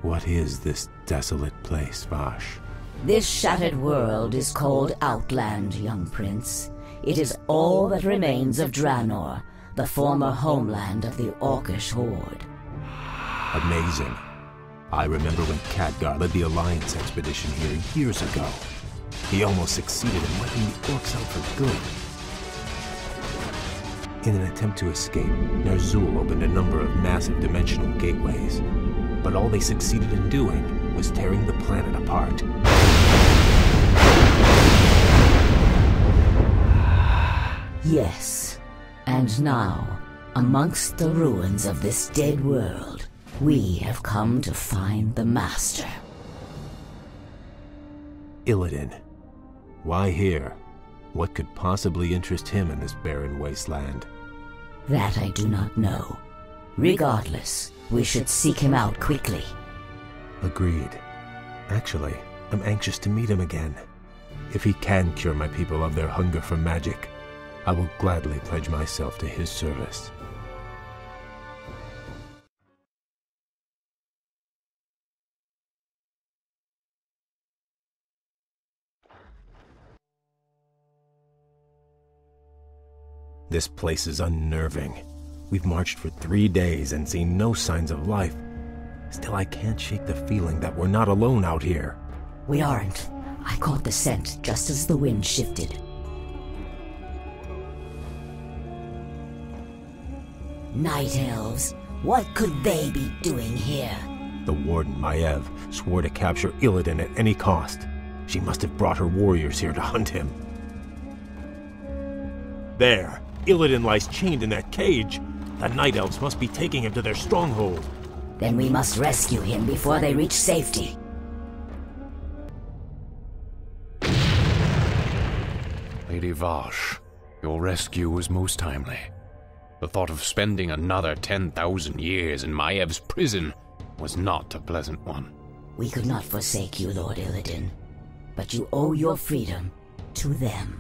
What is this desolate place, Vash? This shattered world is called Outland, young prince. It is all that remains of Draenor, the former homeland of the Orcish horde. Amazing. I remember when Khadgar led the Alliance expedition here years ago. He almost succeeded in wiping the Orcs out for good. In an attempt to escape, Ner'zhul opened a number of massive dimensional gateways. But all they succeeded in doing was tearing the planet apart. Yes, and And now, amongst the ruins of this dead world, we have come to find the Master. Illidan. Why here? What could possibly interest him in this barren wasteland? That I do not know. Regardless, we should seek him out quickly. Agreed. Actually, I'm anxious to meet him again. If he can cure my people of their hunger for magic, I will gladly pledge myself to his service. This place is unnerving. We've marched for 3 days and seen no signs of life. Still, I can't shake the feeling that we're not alone out here. We aren't. I caught the scent just as the wind shifted. Night elves, what could they be doing here? The warden, Maiev, swore to capture Illidan at any cost. She must have brought her warriors here to hunt him. There! Illidan lies chained in that cage. The Night Elves must be taking him to their stronghold. Then we must rescue him before they reach safety. Lady Vash, your rescue was most timely. The thought of spending another 10,000 years in Maiev's prison was not a pleasant one. We could not forsake you, Lord Illidan, but you owe your freedom to them.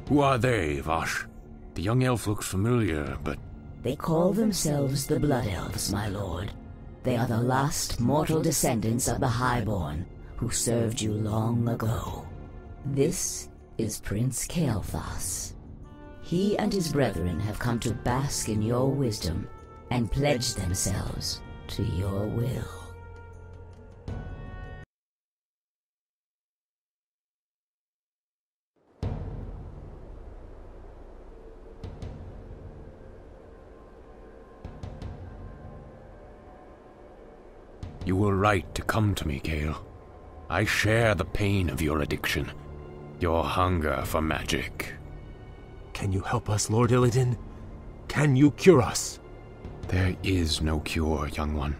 Who are they, Vash? The young elf looks familiar, but... They call themselves the Blood Elves, my lord. They are the last mortal descendants of the Highborn, who served you long ago. This is Prince Kael'thas. He and his brethren have come to bask in your wisdom and pledge themselves to your will. You were right to come to me, Kael. I share the pain of your addiction, your hunger for magic. Can you help us, Lord Illidan? Can you cure us? There is no cure, young one.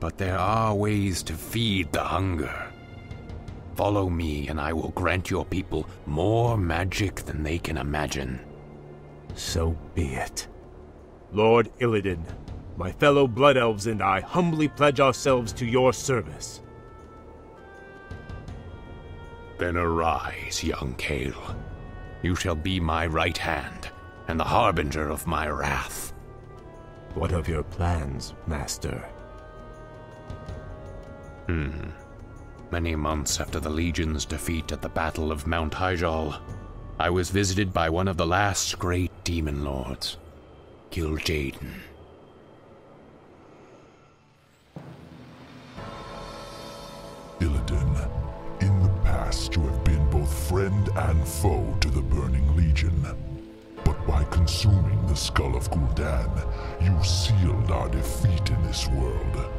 But there are ways to feed the hunger. Follow me, and I will grant your people more magic than they can imagine. So be it. Lord Illidan, my fellow Blood Elves and I humbly pledge ourselves to your service. Then arise, young Kael. You shall be my right hand, and the harbinger of my wrath. What of your plans, Master? Many months after the Legion's defeat at the Battle of Mount Hyjal, I was visited by one of the last great demon lords, Kil'jaeden. Illidan, in the past you have been both friend and foe to the Burning Legion. But by consuming the skull of Gul'dan, you sealed our defeat in this world.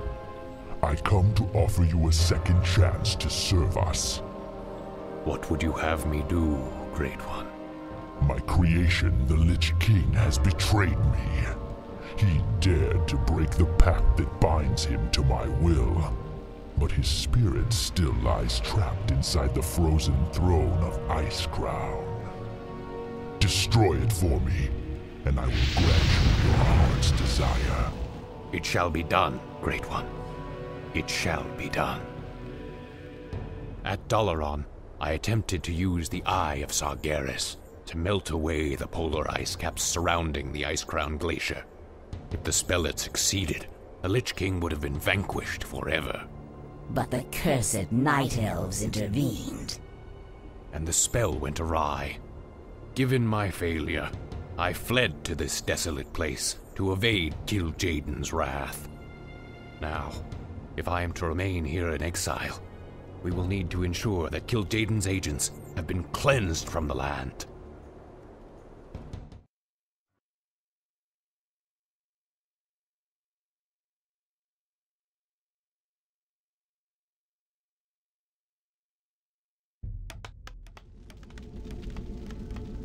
I come to offer you a second chance to serve us. What would you have me do, Great One? My creation, the Lich King, has betrayed me. He dared to break the pact that binds him to my will. But his spirit still lies trapped inside the frozen throne of Icecrown. Destroy it for me, and I will grant you your heart's desire. It shall be done, Great One. It shall be done. At Dalaran, I attempted to use the Eye of Sargeras to melt away the polar ice caps surrounding the Icecrown Glacier. If the spell had succeeded, the Lich King would have been vanquished forever. But the cursed Night Elves intervened. And the spell went awry. Given my failure, I fled to this desolate place to evade Kil'jaeden's wrath. Now, if I am to remain here in exile, we will need to ensure that Kil'jaeden's agents have been cleansed from the land.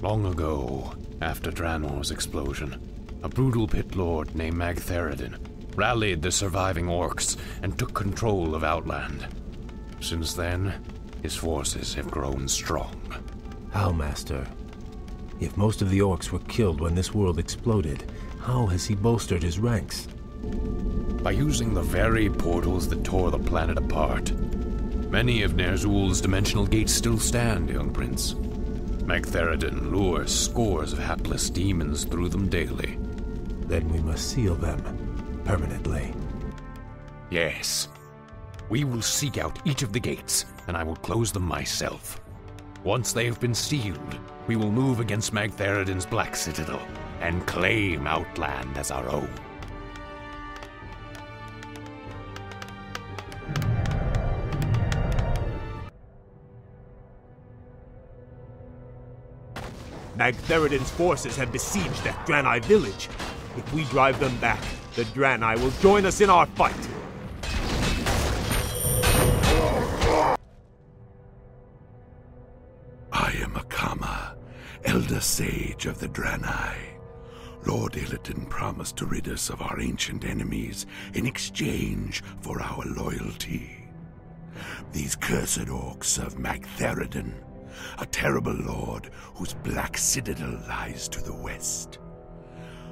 Long ago, after Draenor's explosion, a brutal pit lord named Magtheridin rallied the surviving orcs and took control of Outland. Since then, his forces have grown strong. How, Master? If most of the orcs were killed when this world exploded, how has he bolstered his ranks? By using the very portals that tore the planet apart. Many of Ner'zhul's dimensional gates still stand, young prince. Magtheridin lures scores of hapless demons through them daily. Then we must seal them, permanently. Yes. We will seek out each of the gates, and I will close them myself. Once they have been sealed, we will move against Magtheridin's Black Citadel and claim Outland as our own. Magtheridin's forces have besieged that Draenei village. If we drive them back, the Draenei will join us in our fight. I am Akama, Elder Sage of the Draenei. Lord Illidan promised to rid us of our ancient enemies in exchange for our loyalty. These cursed orcs serve Magtheridin, a terrible lord whose black citadel lies to the west.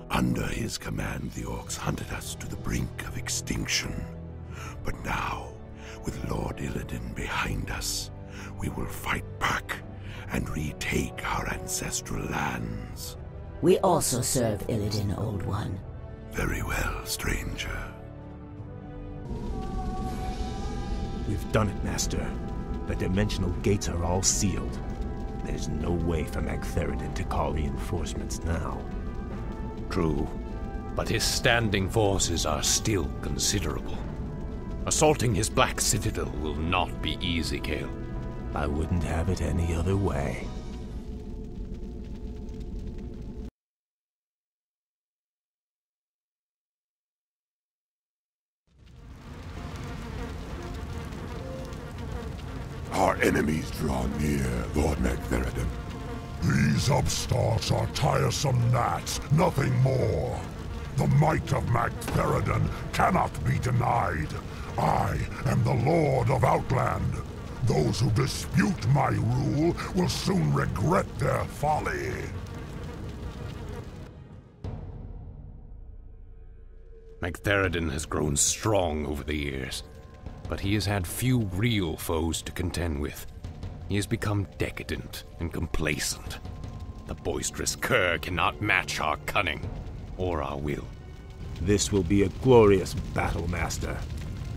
Under his command, the orcs hunted us to the brink of extinction. But now, with Lord Illidan behind us, we will fight back and retake our ancestral lands. We also serve Illidan, Old One. Very well, stranger. We've done it, Master. The dimensional gates are all sealed. There's no way for Magtheridin to call reinforcements now. True, but his standing forces are still considerable. Assaulting his Black Citadel will not be easy, Kale. I wouldn't have it any other way. Our enemies draw near, Lord Magtheridin. These upstarts are tiresome gnats, nothing more. The might of Magtheridin cannot be denied. I am the Lord of Outland. Those who dispute my rule will soon regret their folly. Magtheridin has grown strong over the years, but he has had few real foes to contend with. He has become decadent and complacent. The boisterous cur cannot match our cunning or our will. This will be a glorious battle, Master.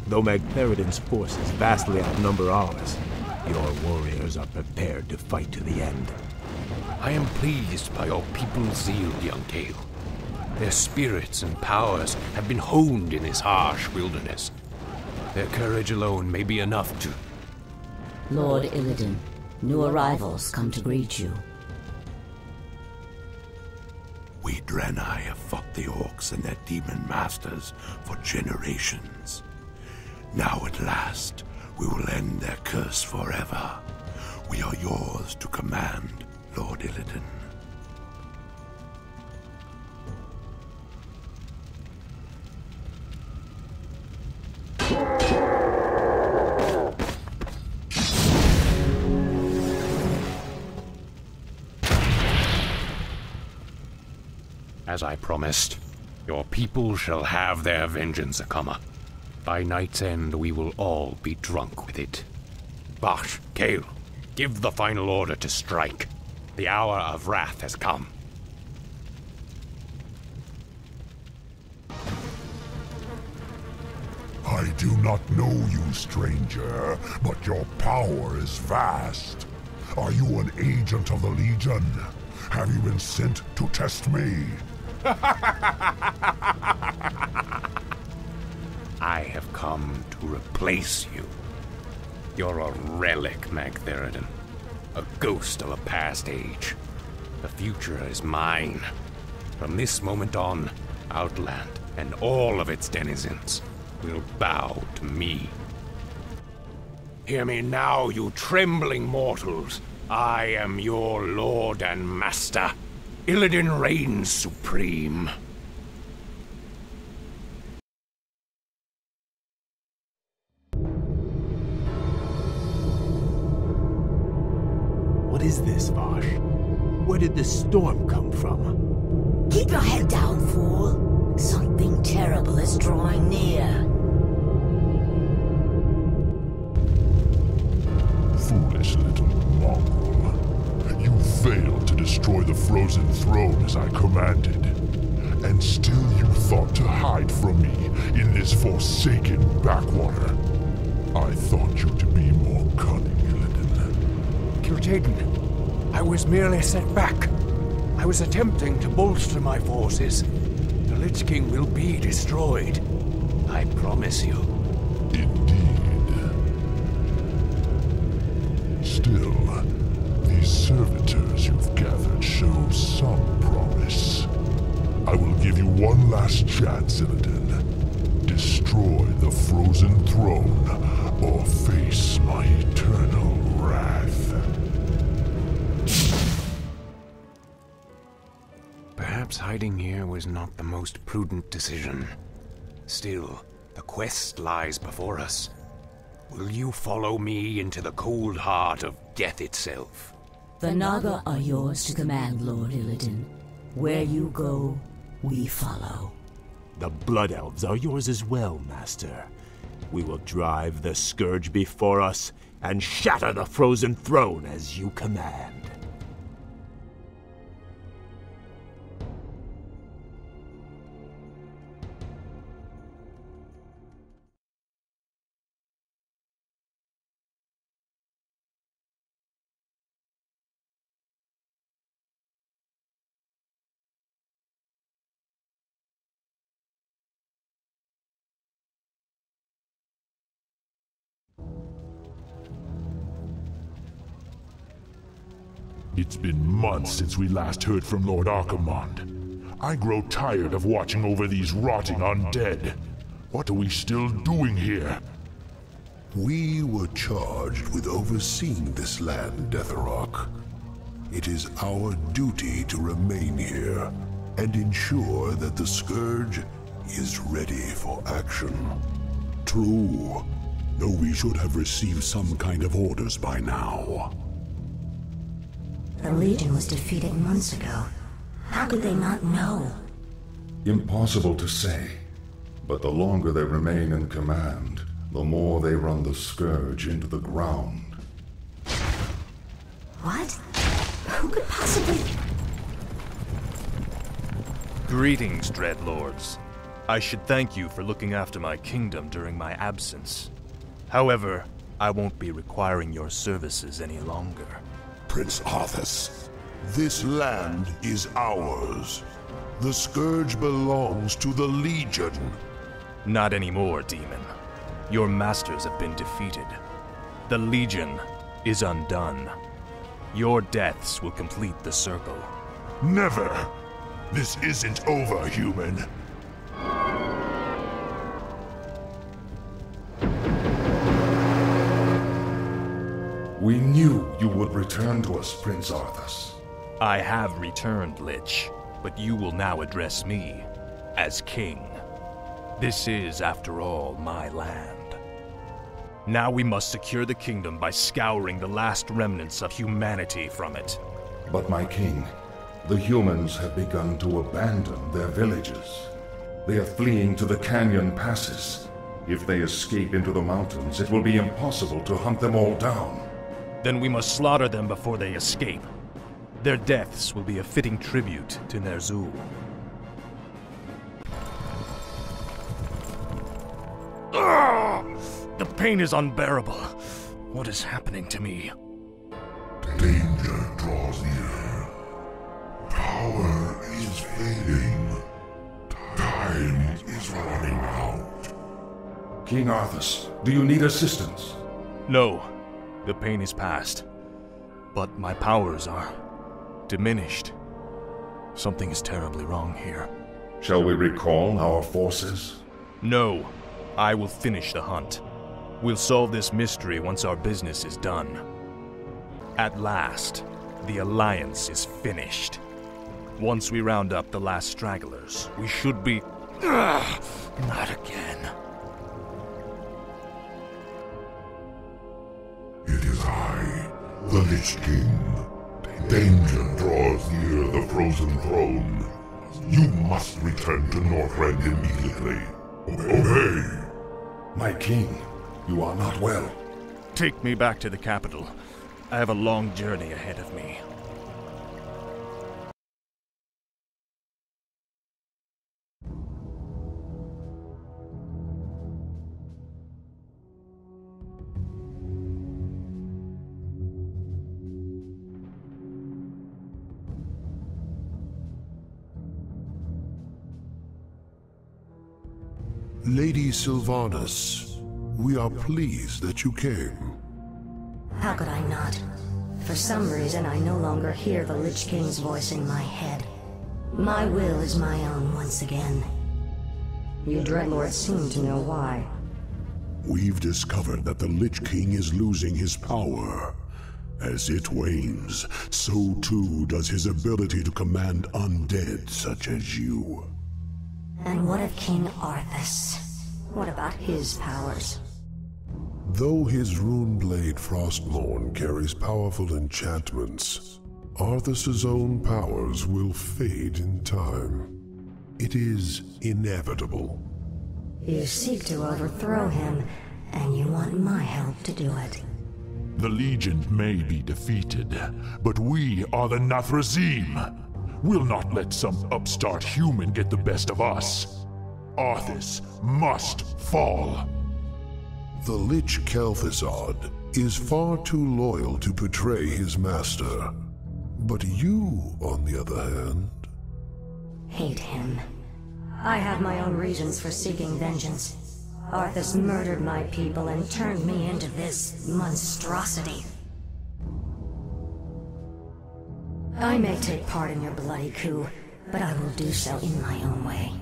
Though Magtheridin's forces vastly outnumber ours, your warriors are prepared to fight to the end. I am pleased by your people's zeal, young Kale. Their spirits and powers have been honed in this harsh wilderness. Their courage alone may be enough to... Lord Illidan, new arrivals come to greet you. We Draenei have fought the orcs and their demon masters for generations. Now at last, we will end their curse forever. We are yours to command, Lord Illidan. As I promised, your people shall have their vengeance, Akama. By night's end, we will all be drunk with it. But, Kale, give the final order to strike. The hour of wrath has come. I do not know you, stranger, but your power is vast. Are you an agent of the Legion? Have you been sent to test me? I have come to replace you. You're a relic, Magtheridin. A ghost of a past age. The future is mine. From this moment on, Outland and all of its denizens will bow to me. Hear me now, you trembling mortals. I am your lord and master. Illidan reigns supreme. What is this, Vosh? Where did this storm come from? Keep your head down, fool. Something terrible is drawing near. Foolish little mongrel. You failed to destroy the Frozen Throne as I commanded. And still you thought to hide from me in this forsaken backwater. I thought you to be more cunning, Illidan. Kil'jaeden, I was merely set back. I was attempting to bolster my forces. The Lich King will be destroyed. I promise you. Still, these servitors you've gathered show some promise. I will give you one last chance, Illidan. Destroy the Frozen Throne, or face my eternal wrath. Perhaps hiding here was not the most prudent decision. Still, the quest lies before us. Will you follow me into the cold heart of death itself? The Naga are yours to command, Lord Illidan. Where you go, we follow. The Blood Elves are yours as well, Master. We will drive the Scourge before us and shatter the Frozen Throne as you command. It's been months since we last heard from Lord Archimonde. I grow tired of watching over these rotting undead. What are we still doing here? We were charged with overseeing this land, Deatherrock. It is our duty to remain here and ensure that the Scourge is ready for action. True, though we should have received some kind of orders by now. The Legion was defeated months ago. How could they not know? Impossible to say. But the longer they remain in command, the more they run the Scourge into the ground. What? Who could possibly... Greetings, Dreadlords. I should thank you for looking after my kingdom during my absence. However, I won't be requiring your services any longer. Prince Arthas, this land is ours. The Scourge belongs to the Legion. Not anymore, Demon. Your masters have been defeated. The Legion is undone. Your deaths will complete the circle. Never! This isn't over, human. We knew you would return to us, Prince Arthas. I have returned, Lich, but you will now address me as king. This is, after all, my land. Now we must secure the kingdom by scouring the last remnants of humanity from it. But my king, the humans have begun to abandon their villages. They are fleeing to the canyon passes. If they escape into the mountains, it will be impossible to hunt them all down. Then we must slaughter them before they escape. Their deaths will be a fitting tribute to Ner'zhul. The pain is unbearable. What is happening to me? Danger draws near. Power is fading. Time is running out. King Arthas, do you need assistance? No. The pain is past. But my powers are diminished. Something is terribly wrong here. Shall we recall our forces? No. I will finish the hunt. We'll solve this mystery once our business is done. At last, the Alliance is finished. Once we round up the last stragglers, we should be... not again. It is I, the Lich King. Danger draws near the Frozen Throne. You must return to Northrend immediately. Obey! My king, you are not well. Take me back to the capital. I have a long journey ahead of me. Lady Sylvanas, we are pleased that you came. How could I not? For some reason, I no longer hear the Lich King's voice in my head. My will is my own once again. You Dreadlords seem to know why. We've discovered that the Lich King is losing his power. As it wanes, so too does his ability to command undead such as you. And what of King Arthas? What about his powers? Though his runeblade Frostmourne carries powerful enchantments, Arthas's own powers will fade in time. It is inevitable. You seek to overthrow him, and you want my help to do it. The Legion may be defeated, but we are the Nathrazim. We'll not let some upstart human get the best of us. Arthas must fall. The Lich Kel'Thuzad is far too loyal to betray his master. But you, on the other hand... Hate him. I have my own reasons for seeking vengeance. Arthas murdered my people and turned me into this monstrosity. I may take part in your bloody coup, but I will do so in my own way.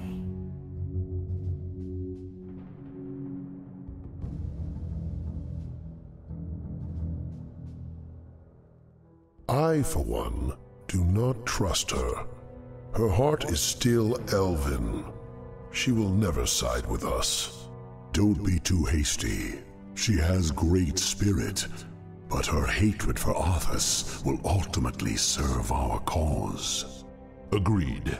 I, for one, do not trust her. Her heart is still elven. She will never side with us. Don't be too hasty. She has great spirit, but her hatred for Arthas will ultimately serve our cause. Agreed.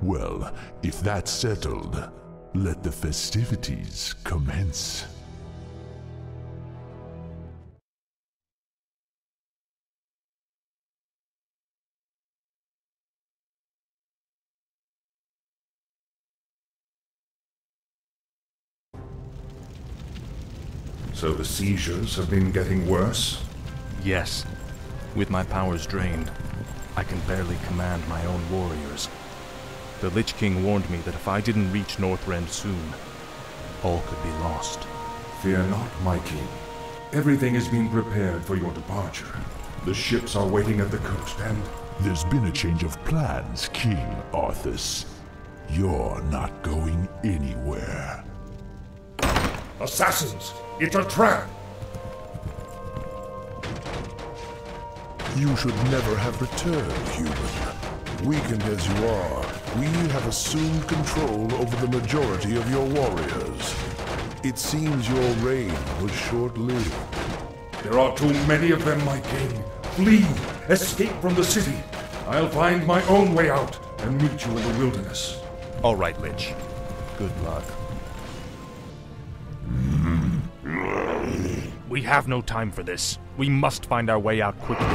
Well, if that's settled, let the festivities commence. So the seizures have been getting worse? Yes. With my powers drained, I can barely command my own warriors. The Lich King warned me that if I didn't reach Northrend soon, all could be lost. Fear not, my king. Everything is being prepared for your departure. The ships are waiting at the coast, and... There's been a change of plans, King Arthas. You're not going anywhere. Assassins! It's a trap! You should never have returned, human. Weakened as you are, we have assumed control over the majority of your warriors. It seems your reign was short-lived. There are too many of them, my king. Flee! Escape from the city! I'll find my own way out and meet you in the wilderness. All right, Lich. Good luck. We have no time for this. We must find our way out quickly.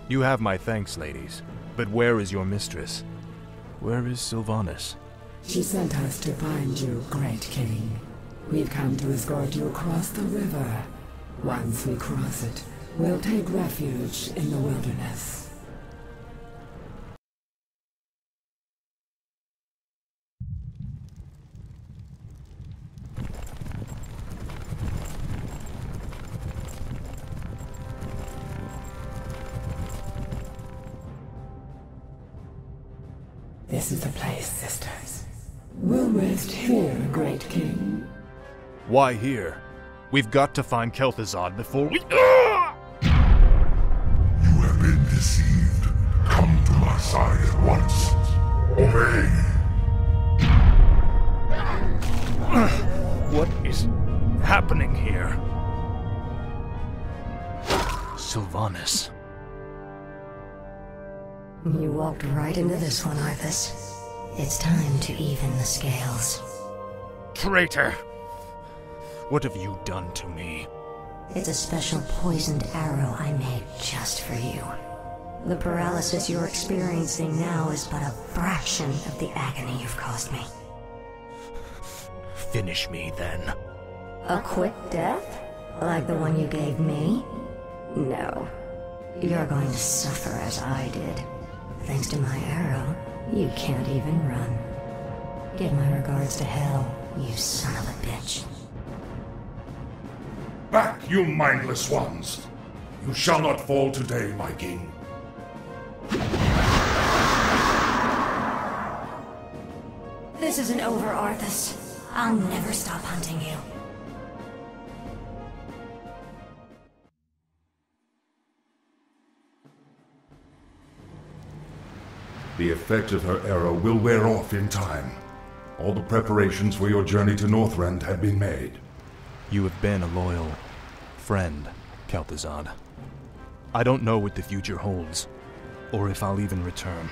You have my thanks, ladies. But where is your mistress? Where is Sylvanas? She sent us to find you, great king. We've come to escort you across the river. Once we cross it, we'll take refuge in the wilderness. This is the place, sisters. We'll rest here, great king. Why here? We've got to find Kel'Thuzad before we... You have been deceived. Come to my side at once. Obey. What is happening here? Sylvanas. You walked right into this one, Arthas. It's time to even the scales. Traitor! What have you done to me? It's a special poisoned arrow I made just for you. The paralysis you're experiencing now is but a fraction of the agony you've caused me. Finish me, then. A quick death? Like the one you gave me? No. You're going to suffer as I did. Thanks to my arrow, you can't even run. Give my regards to Hell, you son of a bitch. Back, you mindless ones! You shall not fall today, my king. This isn't over, Arthas. I'll never stop hunting you. The effect of her arrow will wear off in time. All the preparations for your journey to Northrend have been made. You have been a loyal friend, Kel'Thuzad. I don't know what the future holds, or if I'll even return.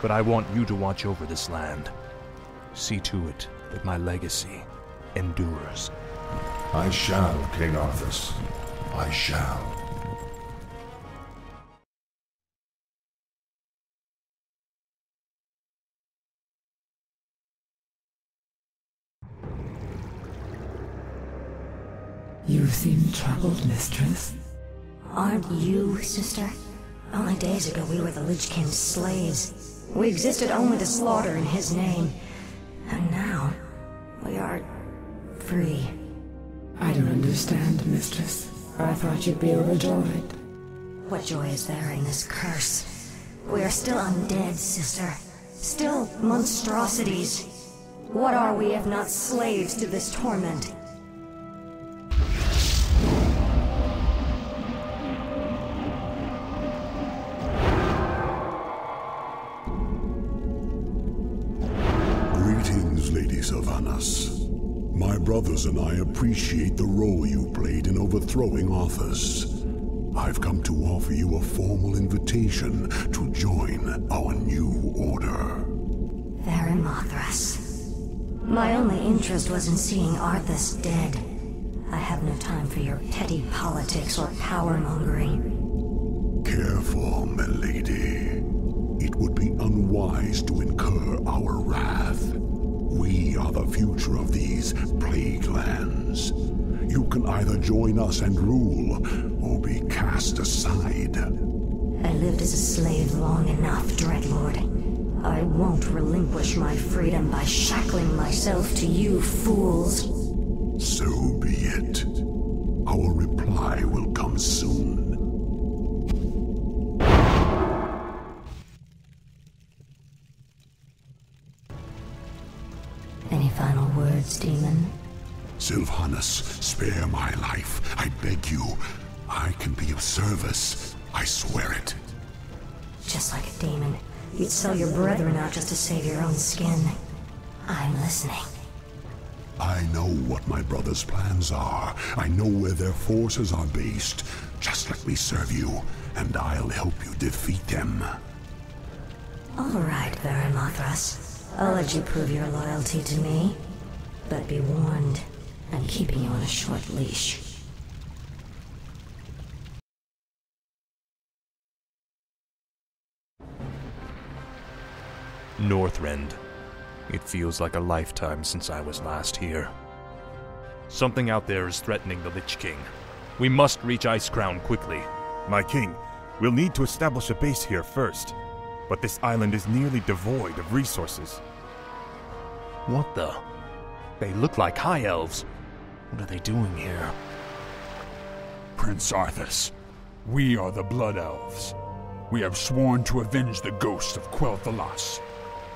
But I want you to watch over this land. See to it that my legacy endures. I shall, King Arthas. I shall. You seem troubled, mistress. Aren't you, sister? Only days ago we were the Lich King's slaves. We existed only to slaughter in his name. And now, we are free. I don't understand, mistress. I thought you'd be overjoyed. What joy is there in this curse? We are still undead, sister. Still monstrosities. What are we if not slaves to this torment? Greetings, Lady Sylvanas. My brothers and I appreciate the role you played in overthrowing Arthas. I've come to offer you a formal invitation to join our new order. Mothras. My only interest was in seeing Arthas dead. I have no time for your petty politics or power-mongering. Careful, milady. It would be unwise to incur our wrath. We are the future of these plague lands. You can either join us and rule, or be cast aside. I lived as a slave long enough, Dreadlord. I won't relinquish my freedom by shackling myself to you fools. So be it. Our reply will come soon. Any final words, demon? Sylvanas, spare my life. I beg you. I can be of service. I swear it. Just like a demon, you'd sell your brethren out just to save your own skin. I'm listening. I know what my brother's plans are. I know where their forces are based. Just let me serve you, and I'll help you defeat them. All right, Mothras. I'll let you prove your loyalty to me. But be warned, I'm keeping you on a short leash. Northrend. It feels like a lifetime since I was last here. Something out there is threatening the Lich King. We must reach Icecrown quickly. My king, we'll need to establish a base here first. But this island is nearly devoid of resources. What the? They look like high elves. What are they doing here? Prince Arthas, we are the Blood Elves. We have sworn to avenge the ghost of Quel'Thalas.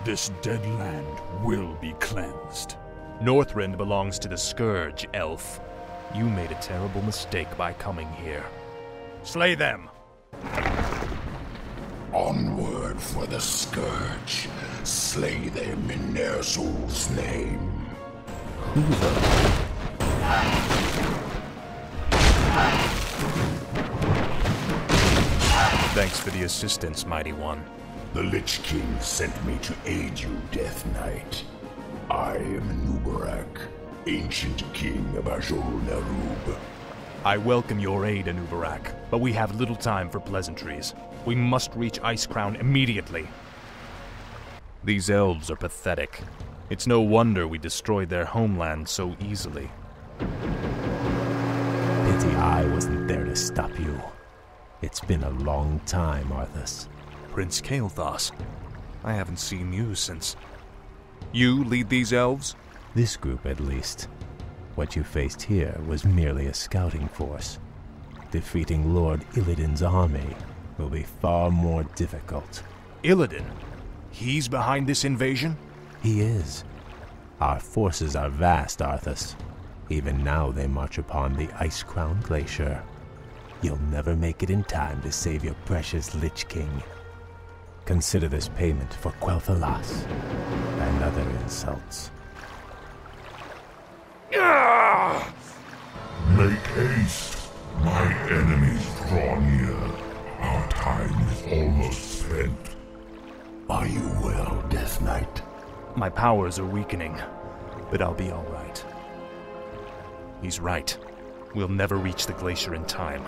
This dead land will be cleansed. Northrend belongs to the Scourge, elf. You made a terrible mistake by coming here. Slay them! Onward for the Scourge. Slay them in Ner'zhul's name. Thanks for the assistance, Mighty One. The Lich King sent me to aid you, Death Knight. I am Nubarak, ancient king of Azul-Nerub. I welcome your aid, Anubarak, but we have little time for pleasantries. We must reach Icecrown immediately. These elves are pathetic. It's no wonder we destroyed their homeland so easily. Pity I wasn't there to stop you. It's been a long time, Arthas. Prince Kael'thas, I haven't seen you since... You lead these elves? This group, at least. What you faced here was merely a scouting force. Defeating Lord Illidan's army will be far more difficult. Illidan? He's behind this invasion? He is. Our forces are vast, Arthas. Even now they march upon the Icecrown Glacier. You'll never make it in time to save your precious Lich King. Consider this payment for Quel'Thalas and other insults. Make haste. My enemies draw near. Our time is almost spent. Are you well, Death Knight? My powers are weakening, but I'll be all right. He's right. We'll never reach the glacier in time.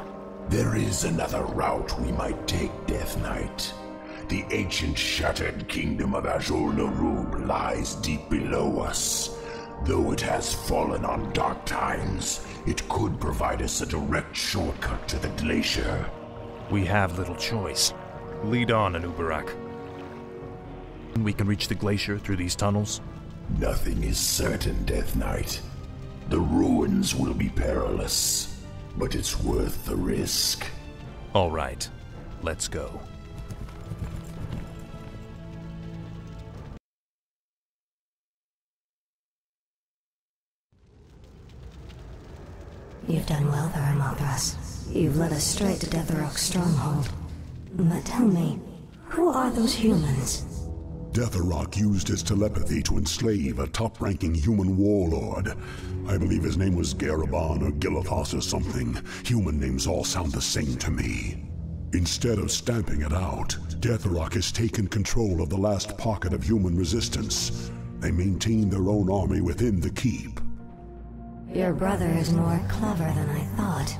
There is another route we might take, Death Knight. The ancient shattered kingdom of Azul-Nerub lies deep below us. Though it has fallen on dark times, it could provide us a direct shortcut to the glacier. We have little choice. Lead on, Anubarak. We can reach the glacier through these tunnels? Nothing is certain, Death Knight. The ruins will be perilous, but it's worth the risk. All right, let's go. You've done well there, Mothras. You've led us straight to Deathrok's stronghold. But tell me, who are those humans? Deathrok used his telepathy to enslave a top-ranking human warlord. I believe his name was Garabon or Gilithos or something. Human names all sound the same to me. Instead of stamping it out, Deathrok has taken control of the last pocket of human resistance. They maintain their own army within the keep. Your brother is more clever than I thought.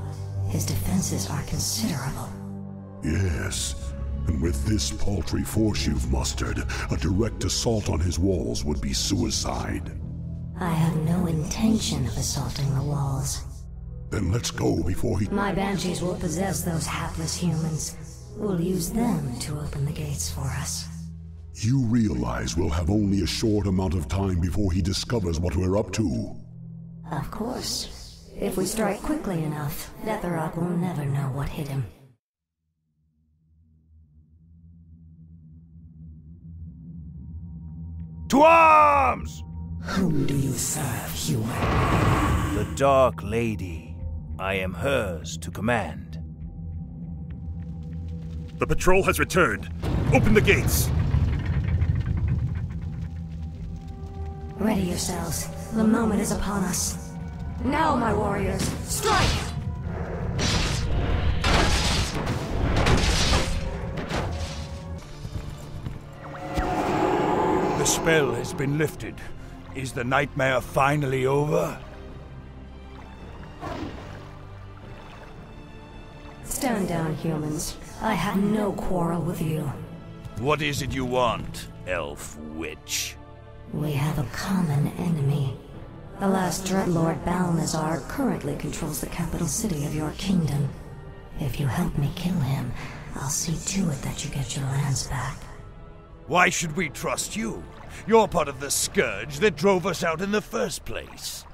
His defenses are considerable. Yes, and with this paltry force you've mustered, a direct assault on his walls would be suicide. I have no intention of assaulting the walls. Then let's go before he... My banshees will possess those hapless humans. We'll use them to open the gates for us. You realize we'll have only a short amount of time before he discovers what we're up to. Of course. If we strike quickly enough, Deathrok will never know what hit him. To arms! Whom do you serve, human? The Dark Lady. I am hers to command. The patrol has returned. Open the gates. Ready yourselves. The moment is upon us. Now, my warriors, strike! The spell has been lifted. Is the nightmare finally over? Stand down, humans. I have no quarrel with you. What is it you want, elf witch? We have a common enemy. The last Dreadlord Balnazar currently controls the capital city of your kingdom. If you help me kill him, I'll see to it that you get your lands back. Why should we trust you? You're part of the scourge that drove us out in the first place.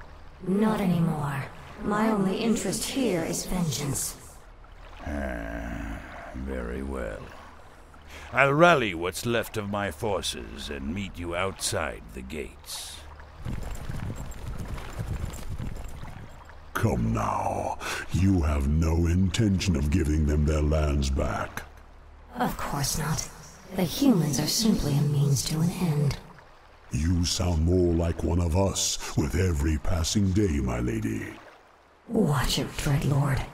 Not anymore. My only interest here is vengeance. Very well. I'll rally what's left of my forces and meet you outside the gates. Come now. You have no intention of giving them their lands back. Of course not. The humans are simply a means to an end. You sound more like one of us with every passing day, my lady. Watch it, Dreadlord.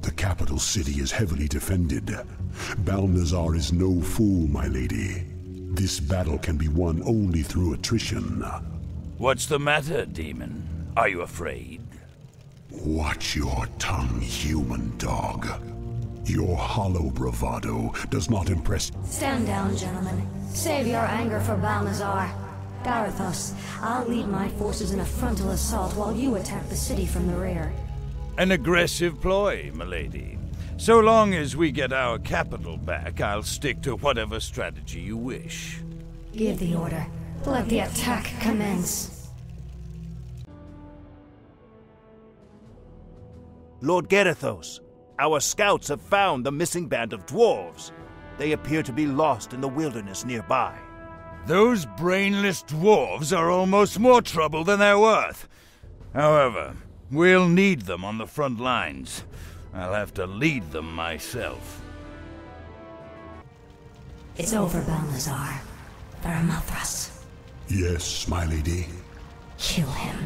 The capital city is heavily defended. Balnazar is no fool, my lady. This battle can be won only through attrition. What's the matter, demon? Are you afraid? Watch your tongue, human dog. Your hollow bravado does not impress. Stand down, gentlemen. Save your anger for Balnazar. Garithos, I'll lead my forces in a frontal assault while you attack the city from the rear. An aggressive ploy, milady. So long as we get our capital back, I'll stick to whatever strategy you wish. Give the order. Let the attack commence. Lord Garithos, our scouts have found the missing band of dwarves. They appear to be lost in the wilderness nearby. Those brainless dwarves are almost more trouble than they're worth. However, we'll need them on the front lines. I'll have to lead them myself. It's over, Balnazar. Theramothras. Yes, my lady. Kill him.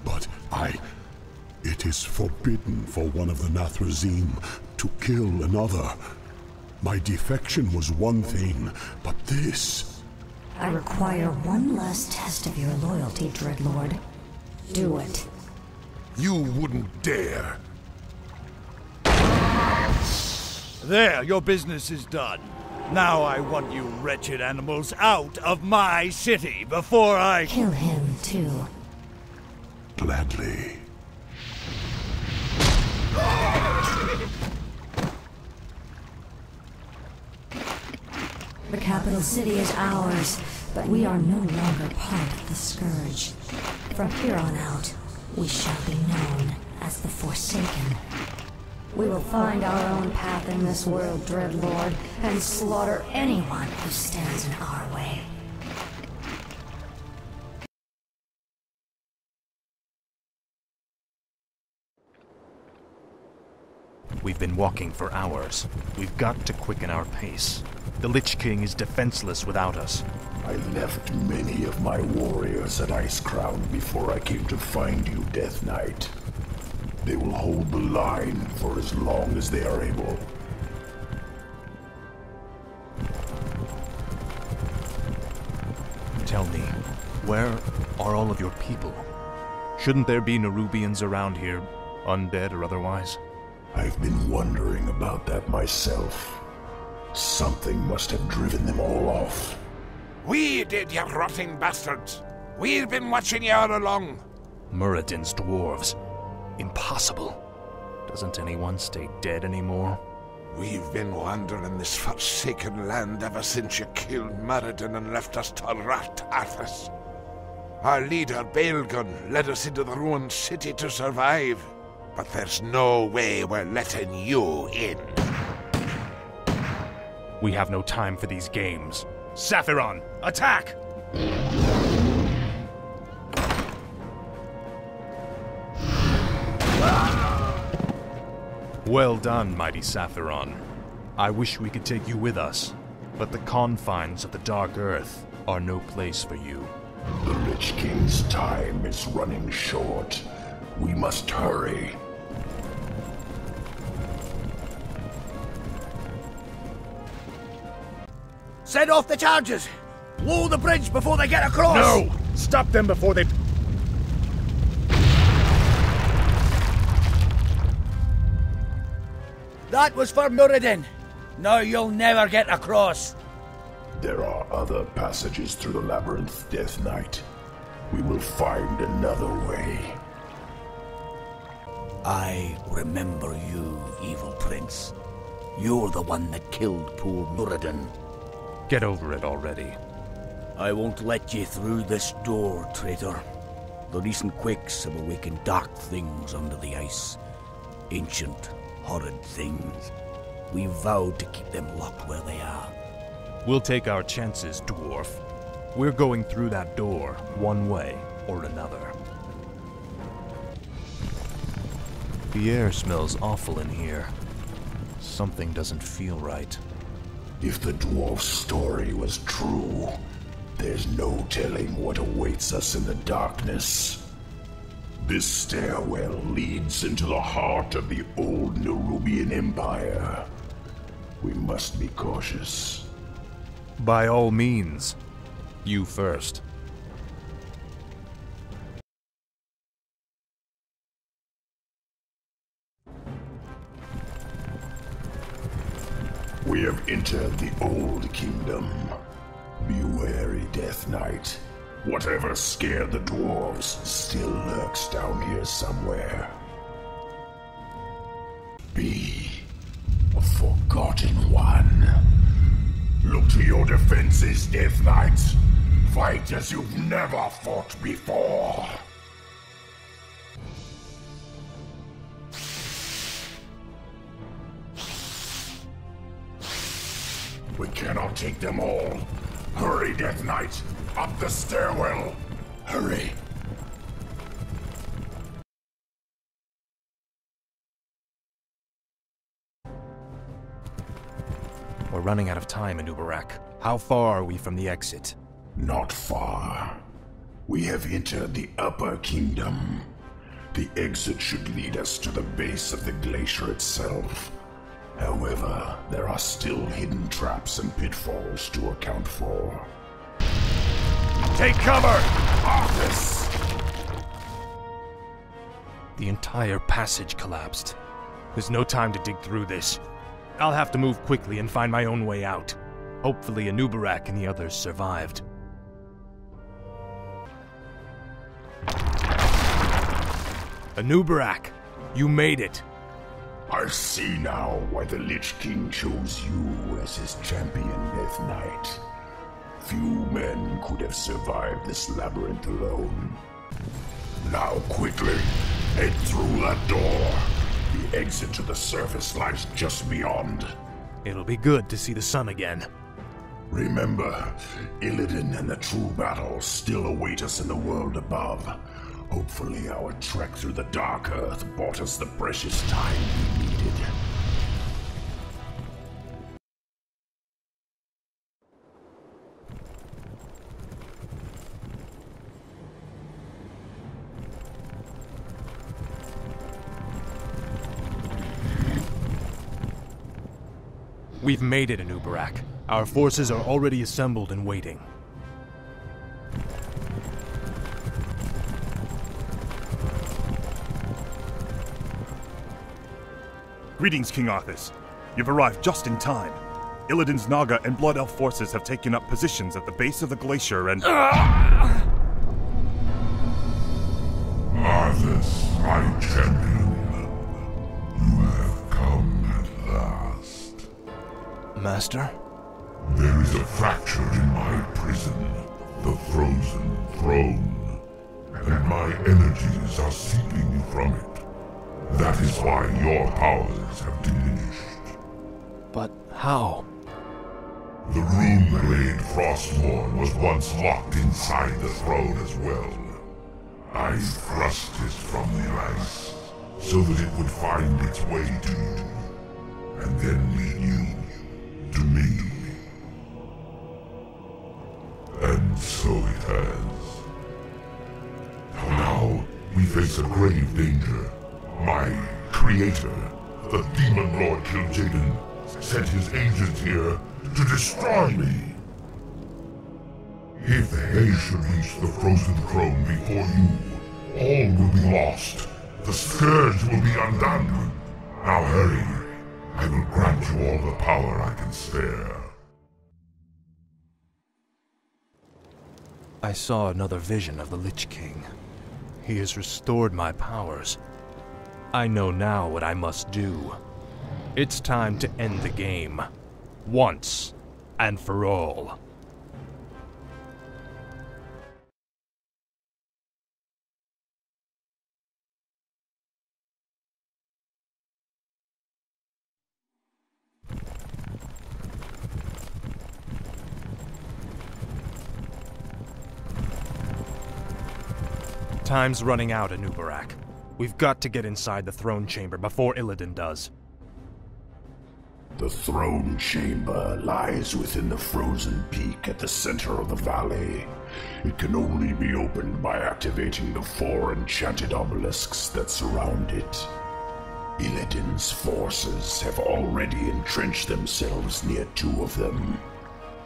But it is forbidden for one of the Nathrazim to kill another. My defection was one thing, but this... I require one last test of your loyalty, Dreadlord. Do it. You wouldn't dare. There, your business is done. Now I want you wretched animals out of my city before I... Kill him, too. Gladly. The capital city is ours, but we are no longer part of the Scourge. From here on out, we shall be known as the Forsaken. We will find our own path in this world, Dreadlord, and slaughter anyone who stands in our way. We've been walking for hours. We've got to quicken our pace. The Lich King is defenseless without us. I left many of my warriors at Icecrown before I came to find you, Death Knight. They will hold the line for as long as they are able. Tell me, where are all of your people? Shouldn't there be Nerubians around here, undead or otherwise? I've been wondering about that myself. Something must have driven them all off. We did, you rotting bastards. We've been watching you all along. Muradin's dwarves. Impossible. Doesn't anyone stay dead anymore? We've been wandering this forsaken land ever since you killed Muradin and left us to rot Arthas. Our leader, Baelgun, led us into the ruined city to survive. But there's no way we're letting you in. We have no time for these games. Saphiron, attack! Well done, mighty Saphiron. I wish we could take you with us, but the confines of the Dark Earth are no place for you. The Lich King's time is running short. We must hurry. Set off the charges! Blow the bridge before they get across! No! Stop them before they... That was for Muradin. Now you'll never get across. There are other passages through the labyrinth, Death Knight. We will find another way. I remember you, evil prince. You're the one that killed poor Muradin. Get over it already. I won't let you through this door, traitor. The recent quakes have awakened dark things under the ice. Ancient, horrid things. We vowed to keep them locked where they are. We'll take our chances, dwarf. We're going through that door, one way or another. The air smells awful in here. Something doesn't feel right. If the dwarf's story was true, there's no telling what awaits us in the darkness. This stairwell leads into the heart of the old Nerubian Empire. We must be cautious. By all means. You first. We have entered the old kingdom. Be wary, Death Knight. Whatever scared the dwarves still lurks down here somewhere. Be a forgotten one. Look to your defenses, Death Knight. Fight as you've never fought before. We cannot take them all. Hurry, Death Knight! Up the stairwell! Hurry! We're running out of time, Anubarak. How far are we from the exit? Not far. We have entered the upper kingdom. The exit should lead us to the base of the glacier itself. However, there are still hidden traps and pitfalls to account for. Take cover! Office! The entire passage collapsed. There's no time to dig through this. I'll have to move quickly and find my own way out. Hopefully Anubarak and the others survived. Anubarak, you made it. I see now why the Lich King chose you as his champion, Death Knight. Few men could have survived this labyrinth alone. Now quickly, head through that door. The exit to the surface lies just beyond. It'll be good to see the sun again. Remember, Illidan and the true battle still await us in the world above. Hopefully our trek through the Dark Earth bought us the precious time we needed. We've made it, Anubarak. Our forces are already assembled and waiting. Greetings, King Arthas. You've arrived just in time. Illidan's Naga and Blood Elf forces have taken up positions at the base of the glacier and... Arthas, my champion. You have come at last. Master? There is a fracture in my prison, the Frozen Throne, and my energies are seeping from it. That is why your powers have diminished. But how? The rune blade Frostmourne was once locked inside the throne as well. I thrust it from the ice, so that it would find its way to you, and then lead you to me. And so it has. Now we face a grave danger. My creator, the Demon Lord Kil'jaeden, sent his agent here to destroy me. If they should reach the Frozen Throne before you, all will be lost. The Scourge will be undone. Now hurry. I will grant you all the power I can spare. I saw another vision of the Lich King. He has restored my powers. I know now what I must do. It's time to end the game. Once and for all. Time's running out, Anubarak. We've got to get inside the throne chamber before Illidan does. The throne chamber lies within the frozen peak at the center of the valley. It can only be opened by activating the 4 enchanted obelisks that surround it. Illidan's forces have already entrenched themselves near 2 of them.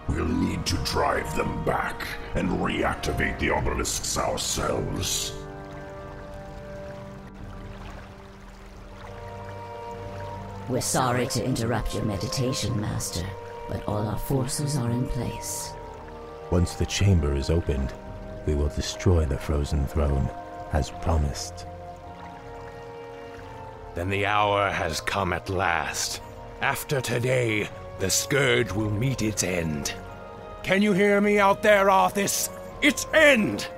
We'll need to drive them back and reactivate the obelisks ourselves. We're sorry to interrupt your meditation, Master, but all our forces are in place. Once the chamber is opened, we will destroy the Frozen Throne, as promised. Then the hour has come at last. After today, the Scourge will meet its end. Can you hear me out there, Arthas? Its end!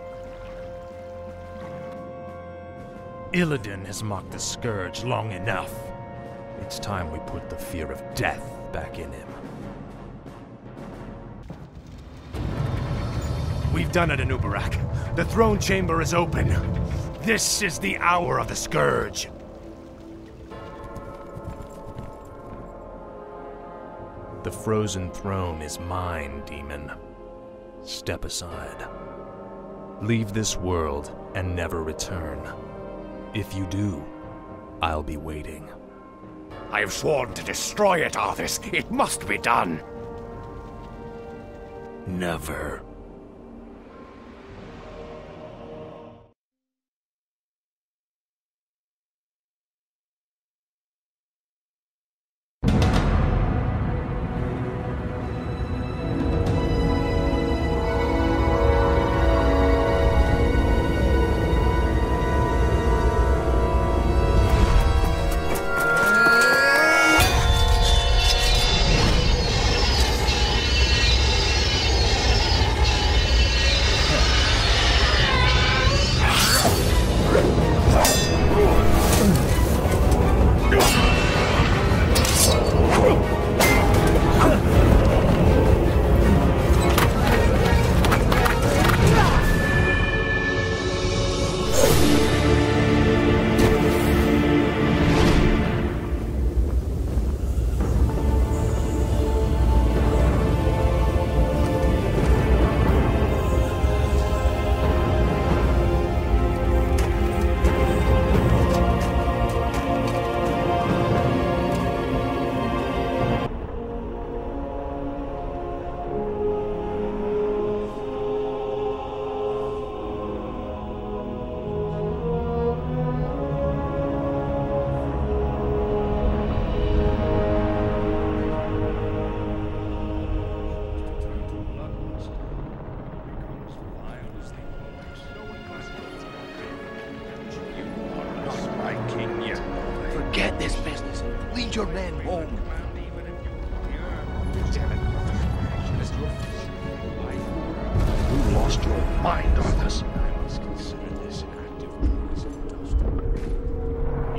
Illidan has mocked the Scourge long enough. It's time we put the fear of death back in him. We've done it, Anubarak. The throne chamber is open. This is the hour of the Scourge. The Frozen Throne is mine, demon. Step aside. Leave this world and never return. If you do, I'll be waiting. I have sworn to destroy it, Arthas. It must be done. Never. Forget this business. Lead your men home. You lost your mind, Arthas.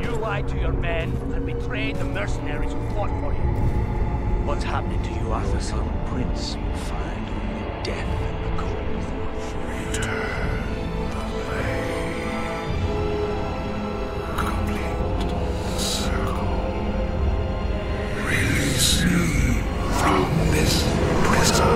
You lied to your men and betrayed the mercenaries who fought for you. What's happening to you, Arthas? Our prince will find only death in the cold. Release me from this prison.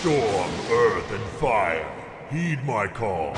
Storm, earth, and fire, heed my call.